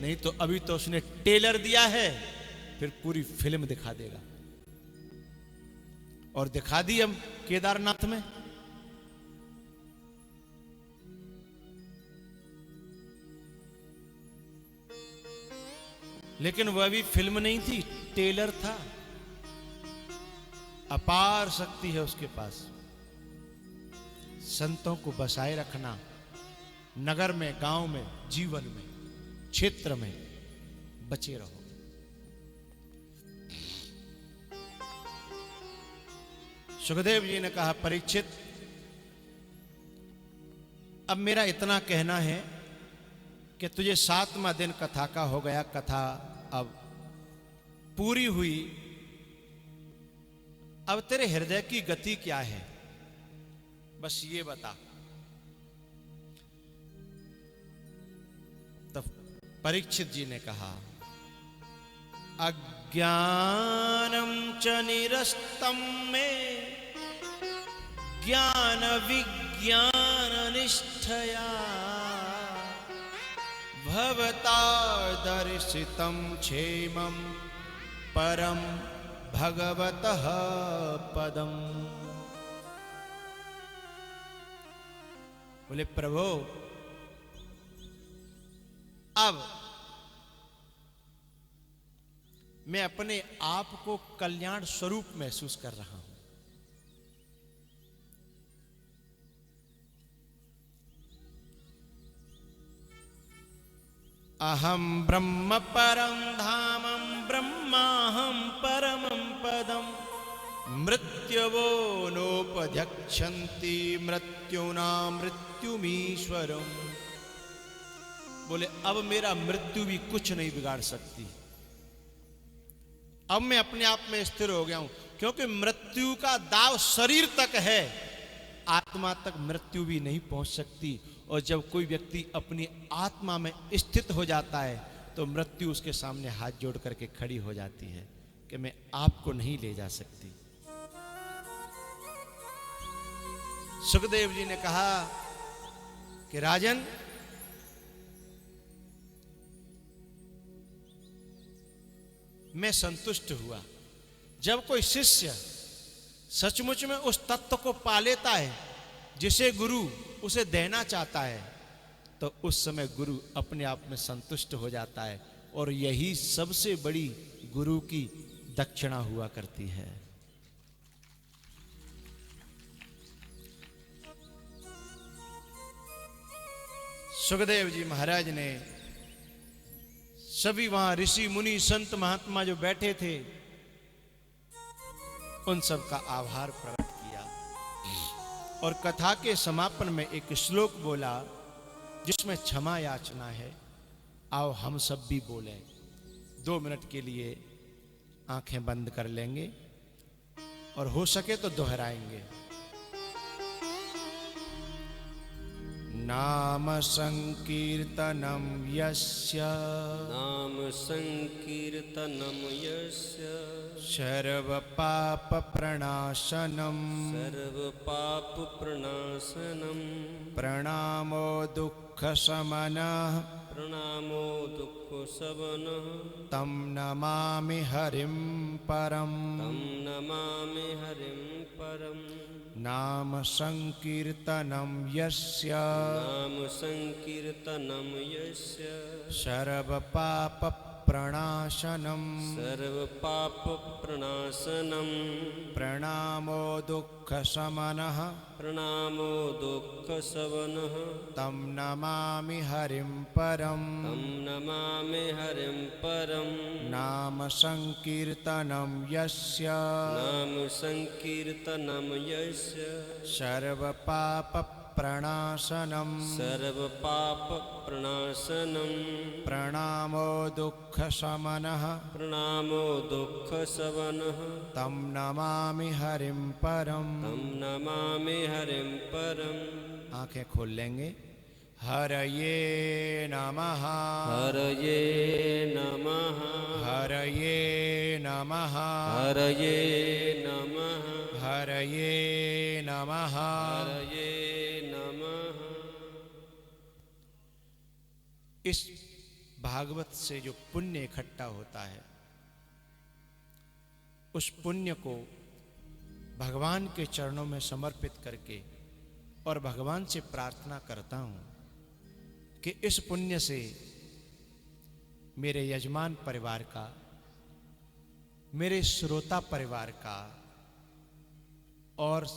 नहीं तो अभी तो उसने टेलर दिया है, फिर पूरी फिल्म दिखा देगा। और दिखा दी हम केदारनाथ में। लेकिन वह भी फिल्म नहीं थी, टेलर था। अपार शक्ति है उसके पास। संतों को बसाए रखना, नगर में, गांव में, जीवन में, क्षेत्र में बचे रहो। सुखदेव जी ने कहा, परीक्षित, अब मेरा इतना कहना है कि तुझे 7वां दिन कथा का हो गया, कथा अब पूरी हुई। अब तेरे हृदय की गति क्या है, बस ये बता। तब परीक्षित जी ने कहा, अज्ञानम च निरस्तम में ज्ञान विज्ञान निष्ठया भवता दर्शितम क्षेमम परम भगवतः पदम। बोले प्रभु, अब मैं अपने आप को कल्याण स्वरूप महसूस कर रहा हूं। अहम ब्रह्म परम धामम ब्रह्माहम परमं पदम मृत्युवो नोपध्यक्षन्ति मृत्युना मृत्युमीश्वरम। बोले अब मेरा मृत्यु भी कुछ नहीं बिगाड़ सकती। अब मैं अपने आप में स्थिर हो गया हूं, क्योंकि मृत्यु का दाव शरीर तक है, आत्मा तक मृत्यु भी नहीं पहुंच सकती। और जब कोई व्यक्ति अपनी आत्मा में स्थित हो जाता है, तो मृत्यु उसके सामने हाथ जोड़ करके खड़ी हो जाती है कि मैं आपको नहीं ले जा सकती। सुखदेव जी ने कहा कि राजन, मैं संतुष्ट हुआ। जब कोई शिष्य सचमुच में उस तत्व को पा लेता है जिसे गुरु उसे देना चाहता है, तो उस समय गुरु अपने आप में संतुष्ट हो जाता है। और यही सबसे बड़ी गुरु की दक्षिणा हुआ करती है। सुखदेव जी महाराज ने सभी वहां ऋषि मुनि संत महात्मा जो बैठे थे, उन सब का आभार प्रकट किया। और कथा के समापन में एक श्लोक बोला जिसमें क्षमा याचना है। आओ हम सब भी बोले। 2 मिनट के लिए आंखें बंद कर लेंगे और हो सके तो दोहराएंगे। नाम संकीर्तनम यस्य नाम संकीर्तनम यस्य सर्व पाप प्रणाशनम सर्व पाप प्रणाशनम प्रणामो दुःख शमनः प्रणामो दुःख शमनः तं नमामि हरिं परम। तं नमामि हरिं परम। नाम संकीर्तनम यस्य नाम संकीर्तनम यस्य सर्व पाप प्रणाशनम सर्व पाप प्रणाशनम प्रणामो दुःख शमनः प्रणामो दुःख शमनः तं नमामि हरिं परम। तं नमामि हरिं परम। नाम संकीर्तनम यस्य नाम संकीर्तनम यस्य सर्व पाप प्रणाशनम सर्व पाप प्रणाशनम प्रणामो दुःख शमनः प्रणामो दुःख शमनः तं नमामि हरिं परम। तं नमामि हरिं परम। आंखें खोल लेंगे। हरये नमः हरये नमः हरये नमः हरये नमः हरये नमः। हरये नमः। इस भागवत से जो पुण्य इकट्ठा होता है, उस पुण्य को भगवान के चरणों में समर्पित करके और भगवान से प्रार्थना करता हूं कि इस पुण्य से मेरे यजमान परिवार का, मेरे श्रोता परिवार का और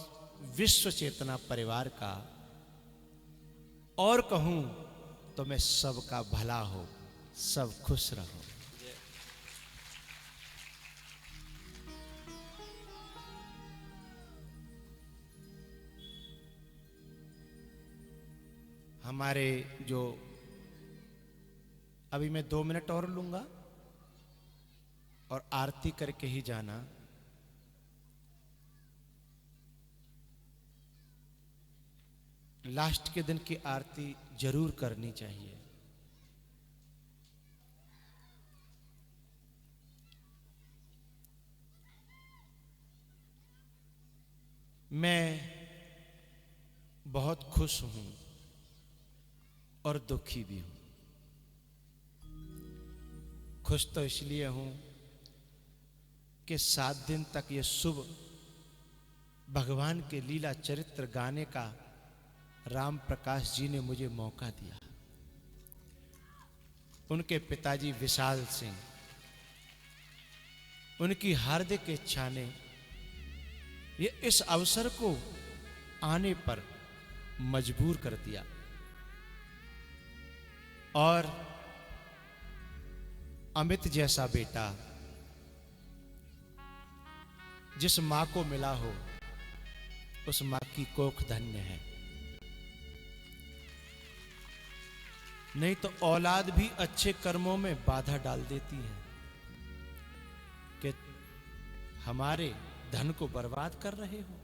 विश्व चेतना परिवार का, और कहूं तो मैं सबका भला हो, सब खुश रहो। हमारे जो अभी मैं 2 मिनट और लूंगा और आरती करके ही जाना। लास्ट के दिन की आरती जरूर करनी चाहिए। मैं बहुत खुश हूं और दुखी भी हूं। खुश तो इसलिए हूं कि 7 दिन तक ये शुभ भगवान के लीला चरित्र गाने का राम प्रकाश जी ने मुझे मौका दिया। उनके पिताजी विशाल सिंह, उनकी हार्दिक इच्छा ने ये इस अवसर को आने पर मजबूर कर दिया। और अमित जैसा बेटा जिस मां को मिला हो, उस मां की कोख धन्य है। नहीं तो औलाद भी अच्छे कर्मों में बाधा डाल देती है कि हमारे धन को बर्बाद कर रहे हो।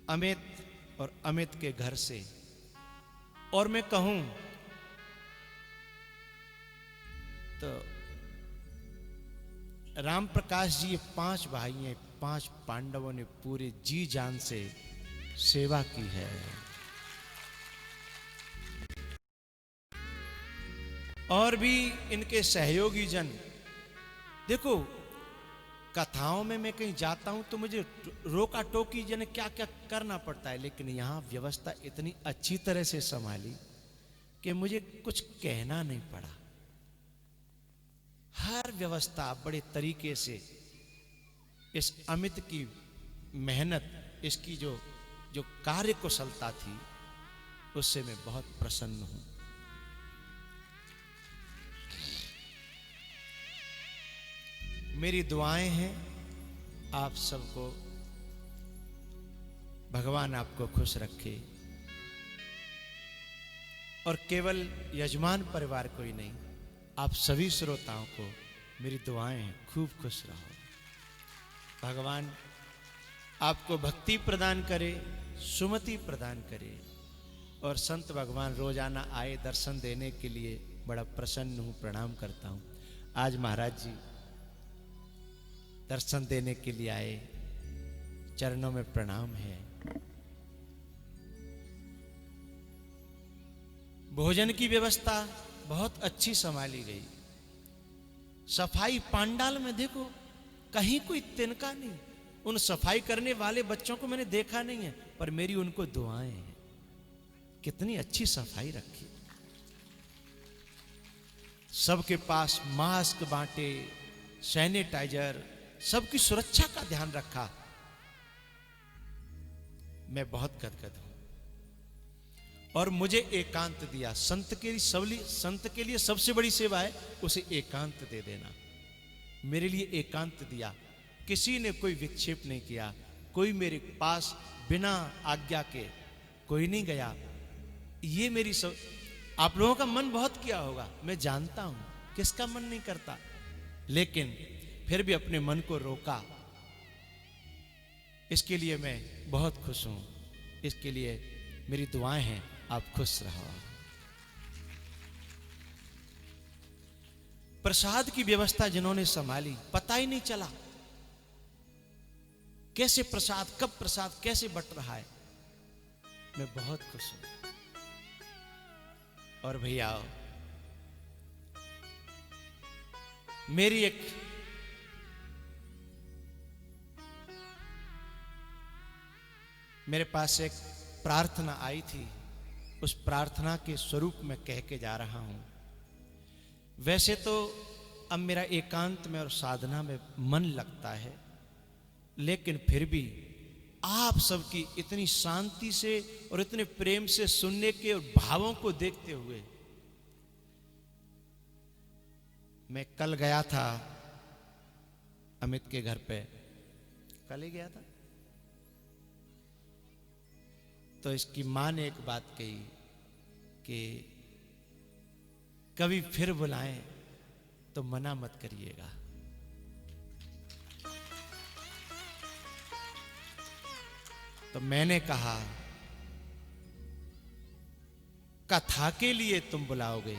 अमित और अमित के घर से, और मैं कहूं तो राम प्रकाश जी, ये 5 भाई हैं, 5 पांडवों ने पूरे जी जान से सेवा की है। और भी इनके सहयोगी जन, देखो कथाओं में मैं कहीं जाता हूं तो मुझे रोका टोकी जन क्या क्या करना पड़ता है, लेकिन यहां व्यवस्था इतनी अच्छी तरह से संभाली कि मुझे कुछ कहना नहीं पड़ा। हर व्यवस्था बड़े तरीके से, इस अमित की मेहनत, इसकी जो कार्य कुशलता थी, उससे मैं बहुत प्रसन्न हूं। मेरी दुआएं हैं आप सबको, भगवान आपको खुश रखे। और केवल यजमान परिवार को ही नहीं, आप सभी श्रोताओं को मेरी दुआएं, खूब खुश रहो। भगवान आपको भक्ति प्रदान करे, सुमति प्रदान करे। और संत भगवान रोजाना आए दर्शन देने के लिए बड़ा प्रसन्न हूं, प्रणाम करता हूं। आज महाराज जी दर्शन देने के लिए आए, चरणों में प्रणाम है। भोजन की व्यवस्था बहुत अच्छी संभाली गई। सफाई पांडाल में देखो, कहीं कोई तिनका नहीं। उन सफाई करने वाले बच्चों को मैंने देखा नहीं है, पर मेरी उनको दुआएं हैं। कितनी अच्छी सफाई रखी। सबके पास मास्क बांटे, सैनिटाइजर, सबकी सुरक्षा का ध्यान रखा। मैं बहुत गदगद हूं। और मुझे एकांत दिया। संत के लिए सबसे बड़ी सेवा है उसे एकांत दे देना। मेरे लिए एकांत दिया। किसी ने कोई विक्षेप नहीं किया। कोई मेरे पास बिना आज्ञा के कोई नहीं गया। ये मेरी सब। आप लोगों का मन बहुत किया होगा, मैं जानता हूं, किसका मन नहीं करता, लेकिन फिर भी अपने मन को रोका। इसके लिए मैं बहुत खुश हूं। इसके लिए मेरी दुआएं हैं, आप खुश रहो। प्रसाद की व्यवस्था जिन्होंने संभाली, पता ही नहीं चला कैसे प्रसाद, कब प्रसाद कैसे बट रहा है। मैं बहुत खुश हूं। और भैया मेरे पास एक प्रार्थना आई थी। उस प्रार्थना के स्वरूप में कह के जा रहा हूं। वैसे तो अब मेरा एकांत में और साधना में मन लगता है, लेकिन फिर भी आप सबकी इतनी शांति से और इतने प्रेम से सुनने के और भावों को देखते हुए, मैं कल गया था अमित के घर पे, कल ही गया था, तो इसकी मां ने एक बात कही कि कभी फिर बुलाएं तो मना मत करिएगा। तो मैंने कहा, कथा के लिए तुम बुलाओगे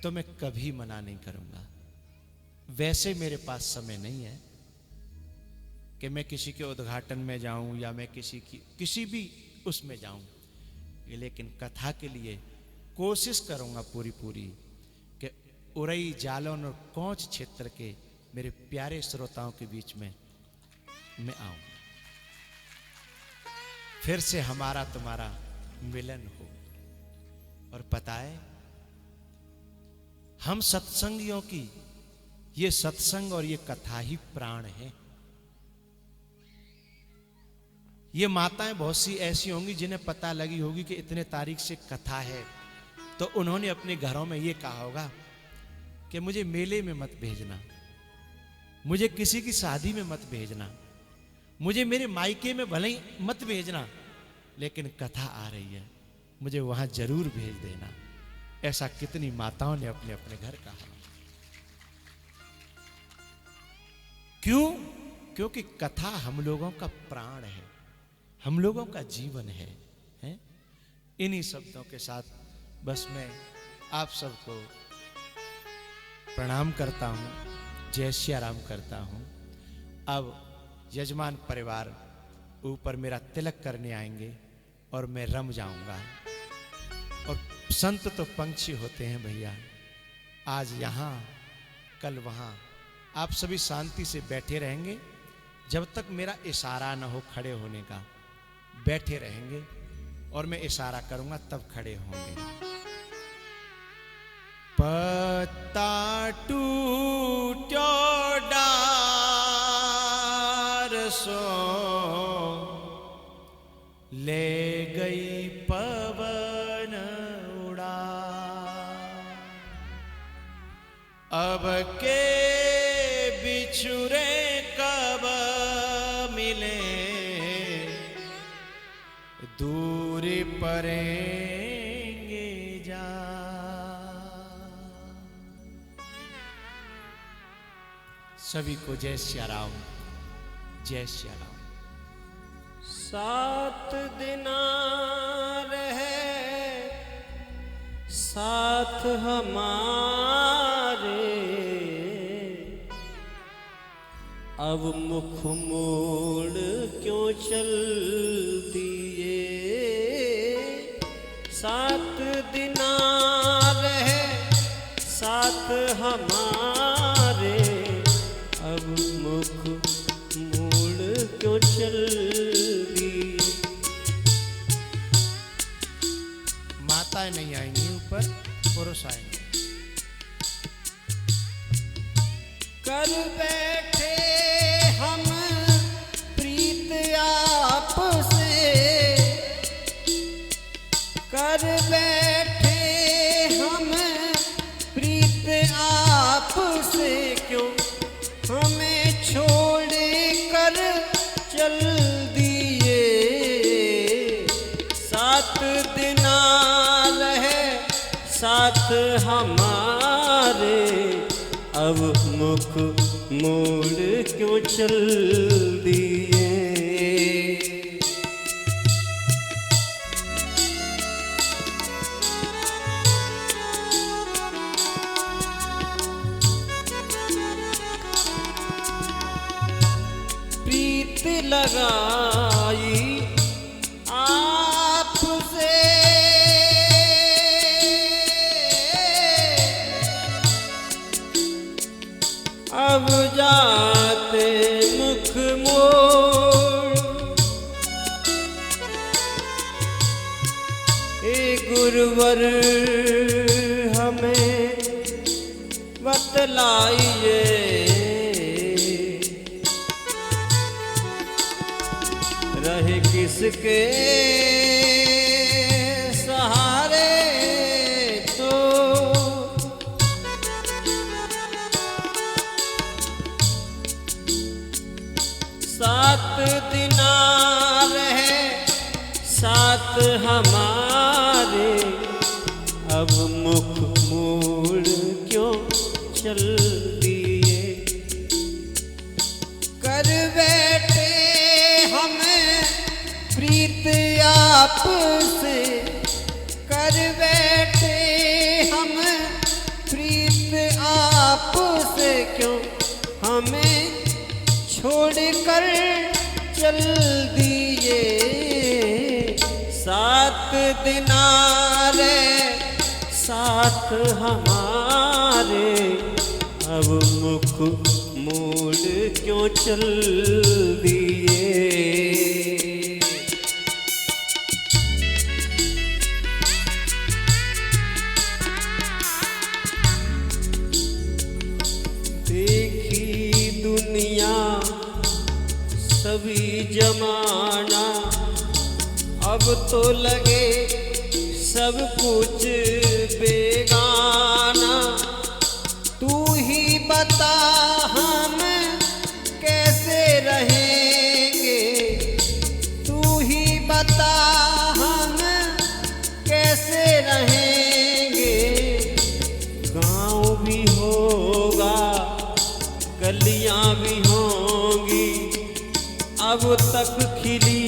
तो मैं कभी मना नहीं करूंगा। वैसे मेरे पास समय नहीं है कि मैं किसी के उद्घाटन में जाऊं या मैं किसी भी उसमें जाऊं, लेकिन कथा के लिए कोशिश करूंगा पूरी कि उरई, जालौन और कोंच क्षेत्र के मेरे प्यारे श्रोताओं के बीच में मैं आऊं, फिर से हमारा तुम्हारा मिलन हो। और पता है, हम सत्संगियों की ये सत्संग और ये कथा ही प्राण है। ये माताएं बहुत सी ऐसी होंगी जिन्हें पता लगी होगी कि इतने तारीख से कथा है, तो उन्होंने अपने घरों में ये कहा होगा कि मुझे मेले में मत भेजना, मुझे किसी की शादी में मत भेजना, मुझे मेरे मायके में भले ही मत भेजना, लेकिन कथा आ रही है, मुझे वहां जरूर भेज देना। ऐसा कितनी माताओं ने अपने अपने घर कहा। क्यों? क्योंकि कथा हम लोगों का प्राण है, हम लोगों का जीवन है? इन्हीं शब्दों के साथ बस मैं आप सबको प्रणाम करता हूं, जय श्री राम करता हूं। अब यजमान परिवार ऊपर मेरा तिलक करने आएंगे और मैं रम जाऊंगा। और संत तो पंछी होते हैं भैया, आज यहां कल वहां। आप सभी शांति से बैठे रहेंगे, जब तक मेरा इशारा न हो खड़े होने का, बैठे रहेंगे और मैं इशारा करूंगा तब खड़े होंगे। पत्ता टूटो डार सो ले गई पवन उड़ा, अब के बिछुरे कब मिले दूरी परेंगे जा। सभी को जय सिया राम, जय सिया राम। 7 दिन रहे साथ हमारे, अब मुख मोड़ क्यों चल दिए। 7 दिन रहे साथ हमारे, अब मुख मोड़ क्यों चल दिए। माताएं नहीं आएंगी ऊपर, पुरुष आएंगे। कर बैठे हम प्रीत आपसे, कर बैठे हम प्रीत आपसे, क्यों हमें छोड़ कर चल दिए। 7 दिन रहे साथ हमारे, अब मुख मोड़ क्यों चल दिए। प्रीत लगाई आपसे, अब जाते मुख मोड़। ए गुरुवर हमें बतलाइए, रहे किसके सहारे तो। 7 दिन रहे साथ हमारे, अब मुख मोड़ क्यों चल दिए। कर बैठे हम प्रीत आपसे, कर बैठे हम प्रीत आपसे, क्यों हमें छोड़ कर चल दिए। 7 दिन रहे साथ हमारे, अब मुख मोड़ क्यों चल दिए। देखी दुनिया सभी जमाना, अब तो लगे सब कुछ बेगाना। तू ही बता हम कैसे रहेंगे, तू ही बता हम कैसे रहेंगे। गाँव भी होगा गलियाँ भी होंगी, अब तक खिली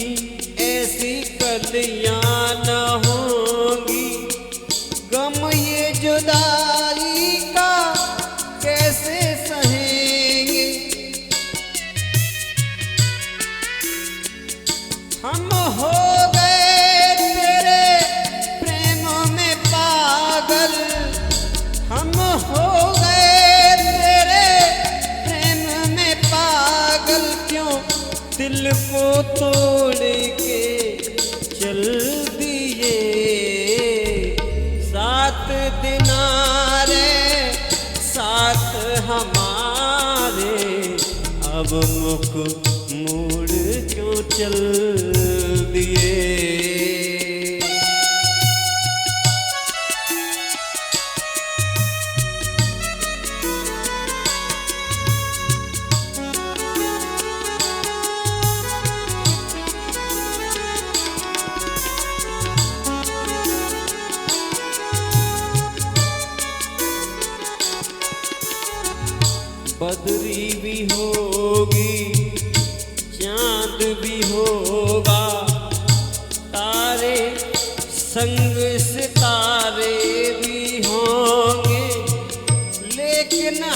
ऐसी कलियाँ न होंगी। गम ये जुदाई का कैसे सहेंगे। हम हो गए तेरे प्रेम में पागल, हम हो गए तेरे प्रेम में पागल। क्यों दिल को तोड़ के चल दिए। 7 दिन रहे साथ हमारे, अब मुख मोड़ क्यों चल दिए। बदरी भी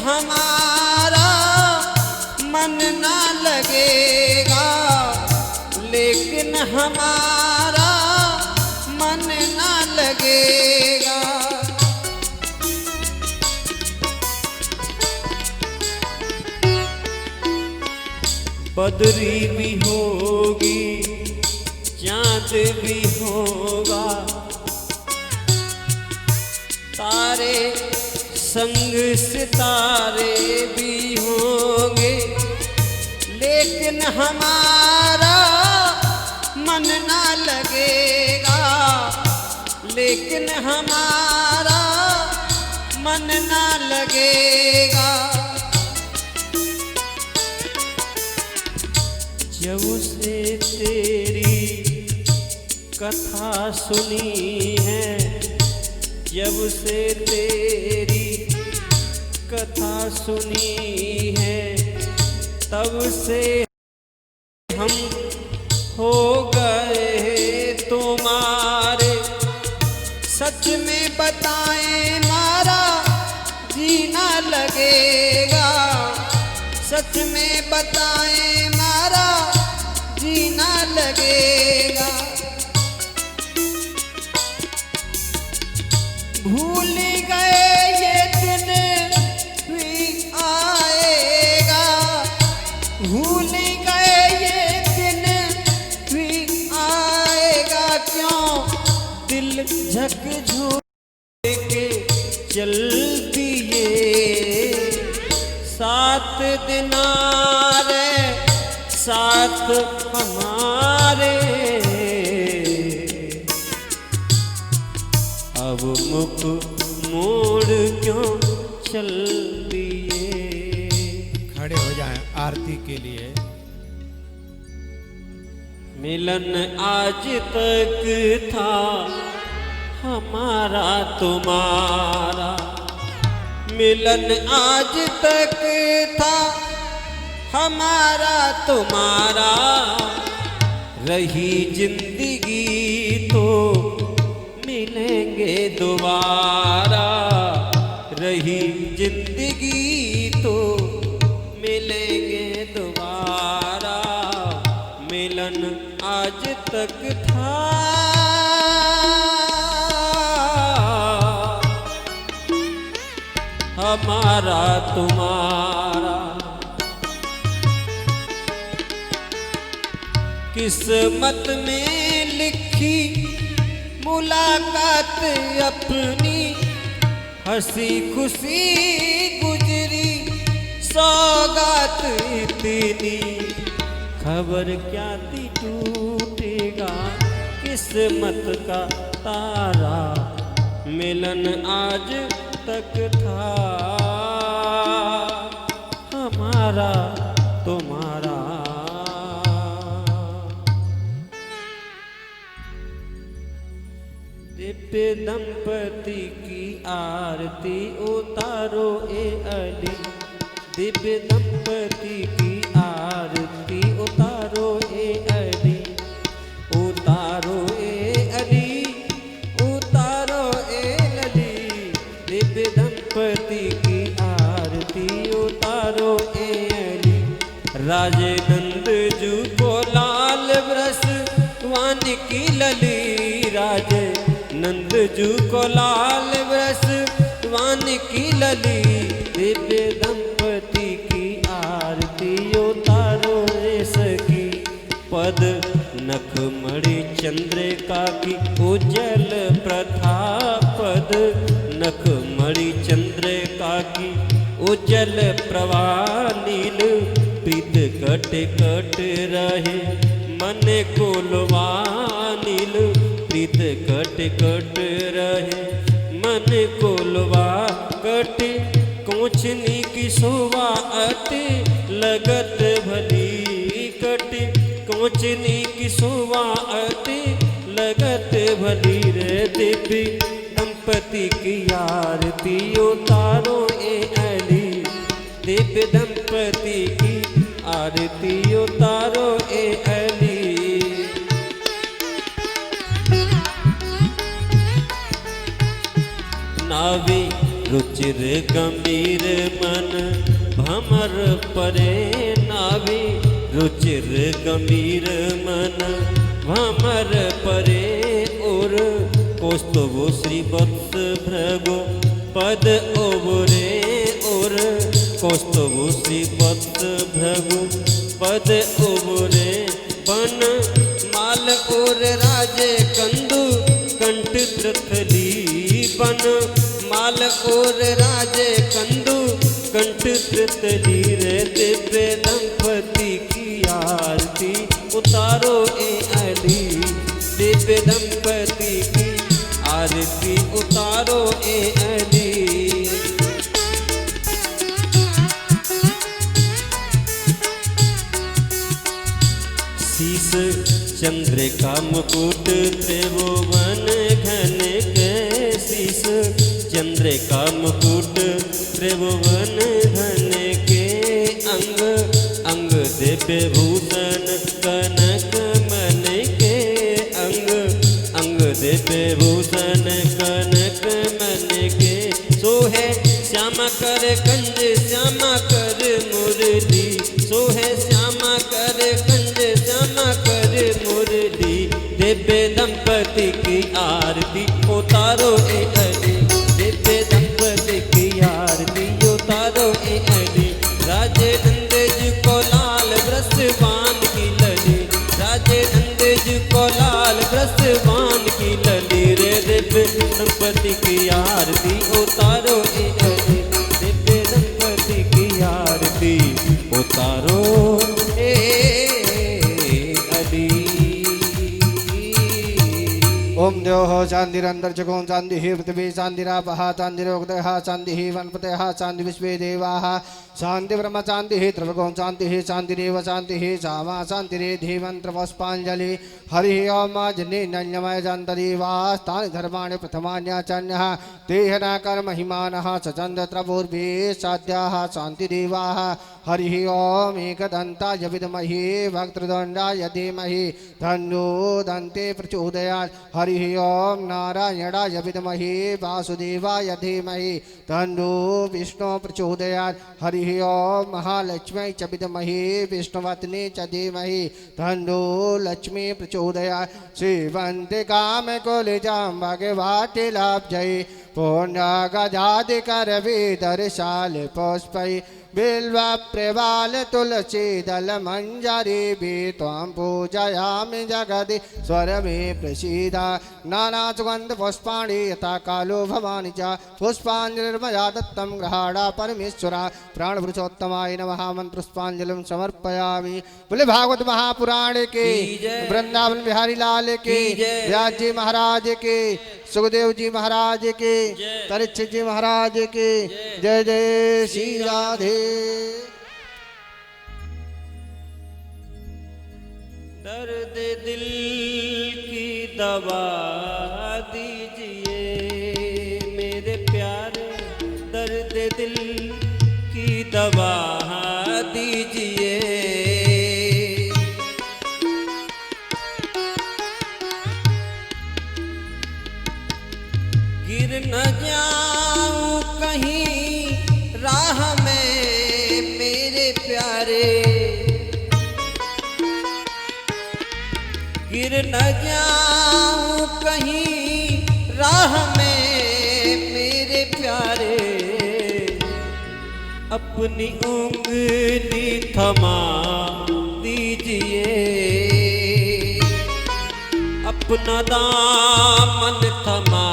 हमारा मन ना लगेगा, लेकिन हमारा मन ना लगेगा। बदरी भी होगी, चांद भी होगा, तारे संग सितारे भी होंगे, लेकिन हमारा मन ना लगेगा, लेकिन हमारा मन ना लगेगा। जब से तेरी कथा सुनी है, जब से तेरी कथा सुनी है, तब से हम हो गए तुम्हारे। सच में बताएं मारा जीना लगेगा, सच में बताएं मारा जीना लगेगा। भूल गए ये दिन भी आएगा, भूल गए ये दिन भी आएगा। क्यों दिल झकझोर के चल दिए, 7 दिनारे साथ हमारे, अब मुख मोड़ क्यों चल दिए। खड़े हो जाएं आरती के लिए। मिलन आज तक था हमारा तुम्हारा, मिलन आज तक था हमारा तुम्हारा। रही जिंदगी तो मिलेंगे दोबारा, रही जिंदगी तो मिलेंगे दोबारा। मिलन आज तक था हमारा तुम्हारा। किस्मत में लिखी मुलाकात अपनी, हंसी खुशी गुजरी सौगात इतनी। खबर क्या थी टूटेगा किस्मत का तारा, मिलन आज तक था हमारा तुम्हारा। दिव्य दंपति की आरती उतारो ए अली, दिव्य दंपति की आरती उतारो ए अली, उतारो ए अली, उतारो ए अली। दिव्य दंपति की आरती उतारो ए अली। राजे नंद जू को लाल ब्रस वान की लली, राजे नंद जू को लाल ब्रस वान की लली। दिव्य दंपति की आरती उतारो रे सखी, पद नखमणि चंद्रिका की उज्जल प्रथा, पद नखमणि चंद्रिका की उज्जल प्रवाह। नील प्रीत कट कट रहे मन को लुवा, नील प्रीत कट कट रहे मन को लुवा। कट कोचनी की शोभा अति लगत भली, कट कोचनी की शोभा अति लगत भली रे। दिव्य दंपति की आरती उतारो ए अली, दिव्य दंपति की आरती उतारो ए अली। नावी रुचिर गंभीर मन भमर परे नाभि रुचिर गंभीर मन भमर परे और कौस्तुभ श्री वत्स भृगु पद ओबरे और कौस्तुभ श्री वत्स भृगु पद ओबरे बन माल और राजे कंदु कंठ तृथली बन माल और राजे कंदु कंठ तृथली रे दिव्य दंपति की आरती उतारो ए अली दिव्य दंपति की आरती उतारो ए अली शीस चंद्रिका मुकुट त्रिभुवन घन के शीस चंद्रिका मुकुट त्रिभुवन घन के अंग अंग दिव्य भूषण कनक मन के अंग अंग दिव्य भूषण कनक मन के सोहे श्यामा कर कंज श्यामा कर मुरली सोहे श्यामा कर कंज श्यामा कर मुरली दिव्य दंपति की आरती उतारो ए अली दिव्य दंपति की आरती उतारो ए अली राजे नंदज को लाल ब्रश बांध की लली राजे नंदज को लाल ब्रश बांध की लली रे दिव्य दंपति की आरती उतारो ए अली दिव्य दंपति की आरती उतारो ए अली। ओम द्योः शान्तिरन्तरिक्षं शान्तिः पृथिवी शान्तिरापः शान्तिरोक्तयः शान्तिः वनस्पतयः शान्ति विश्वे देवाः शान्ति ब्रह्म शान्तिः त्रिलोकं शान्तिः शान्तिरेव शान्तिः सामा शान्तिरेधि मन्त्रपुष्पाञ्जलि हरिः ओम जनिनन्यमय शान्तदेवास्तानि धर्माणि प्रथमान्याचन्यः तेह न कर्महिमानः सचन्द्रपूर्वे साध्याः शान्तिदेवाः हरिः ओम एकदन्ताय विद्महे वक्रतुण्डाय धीमहि तन्नो दन्ते प्रचोदयात् हरिः ओम नारायणाय विद्महे वासुदेवाय धीमहि तन्नो विष्णु प्रचोदयात् हरिः ओम महालक्ष्मी च विद्महे विष्णुपत्नी च धीमहि तन्नो लक्ष्मी प्रचोदयात् श्रीवन्ते कामकुलिजां भगवतीलब्धये पूर्णगजादिकरविदर्शाले पुष्पै बिल्वप्रवाल तुलसी दल मंजरी भी त्वां पूजयामि जगदि स्वर में प्रसीद नाना सुगंध पुष्पाणि यथा कालो भवानि च पुष्पाञ्जलिर्मया दत्तं गृहाणा परमेश्वरा प्राणपुरुषोत्तमाय नमः मंत्रपुष्पाञ्जलिं समर्पयामि। बोले भागवत महापुराण के वृंदावन बिहारी लाल के व्यास जी महाराज के सुखदेव जी महाराज के परीक्षित जी महाराज के जय जय श्री राधे। दर्द दिल की दवा दीजिए मेरे प्यारे दर्द दिल की दवा दीजिए गिर न जाऊं कहीं राह में मेरे प्यारे गिर न जाऊं कहीं राह में मेरे प्यारे अपनी उंगली थमा दीजिए अपना दामन थमा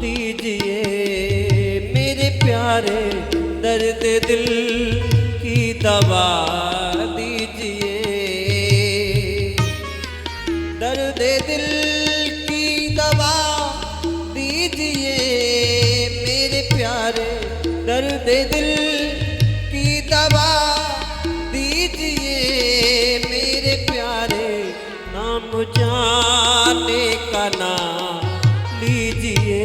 दीजिए मेरे प्यारे दर्द दिल की दवा दीजिए दर्द दिल की दवा दीजिए मेरे प्यारे दर्द दिल की दवा दीजिए मेरे प्यारे नाम जाने का नाम लीजिए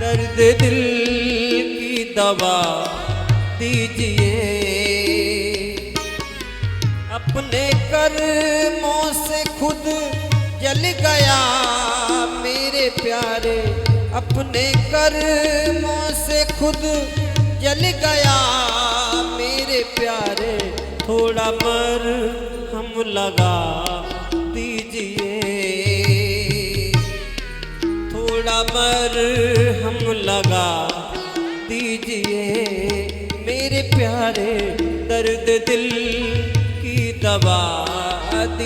दर्द दिल की दवा दीजिए अपने कर्मों से खुद जल गया मेरे प्यारे अपने कर्मों से खुद जल गया मेरे प्यारे, थोड़ा मर हम लगा दीजिए, थोड़ा मर हम लगा दीजिए मेरे प्यारे, दर्द दिल की दवा दी।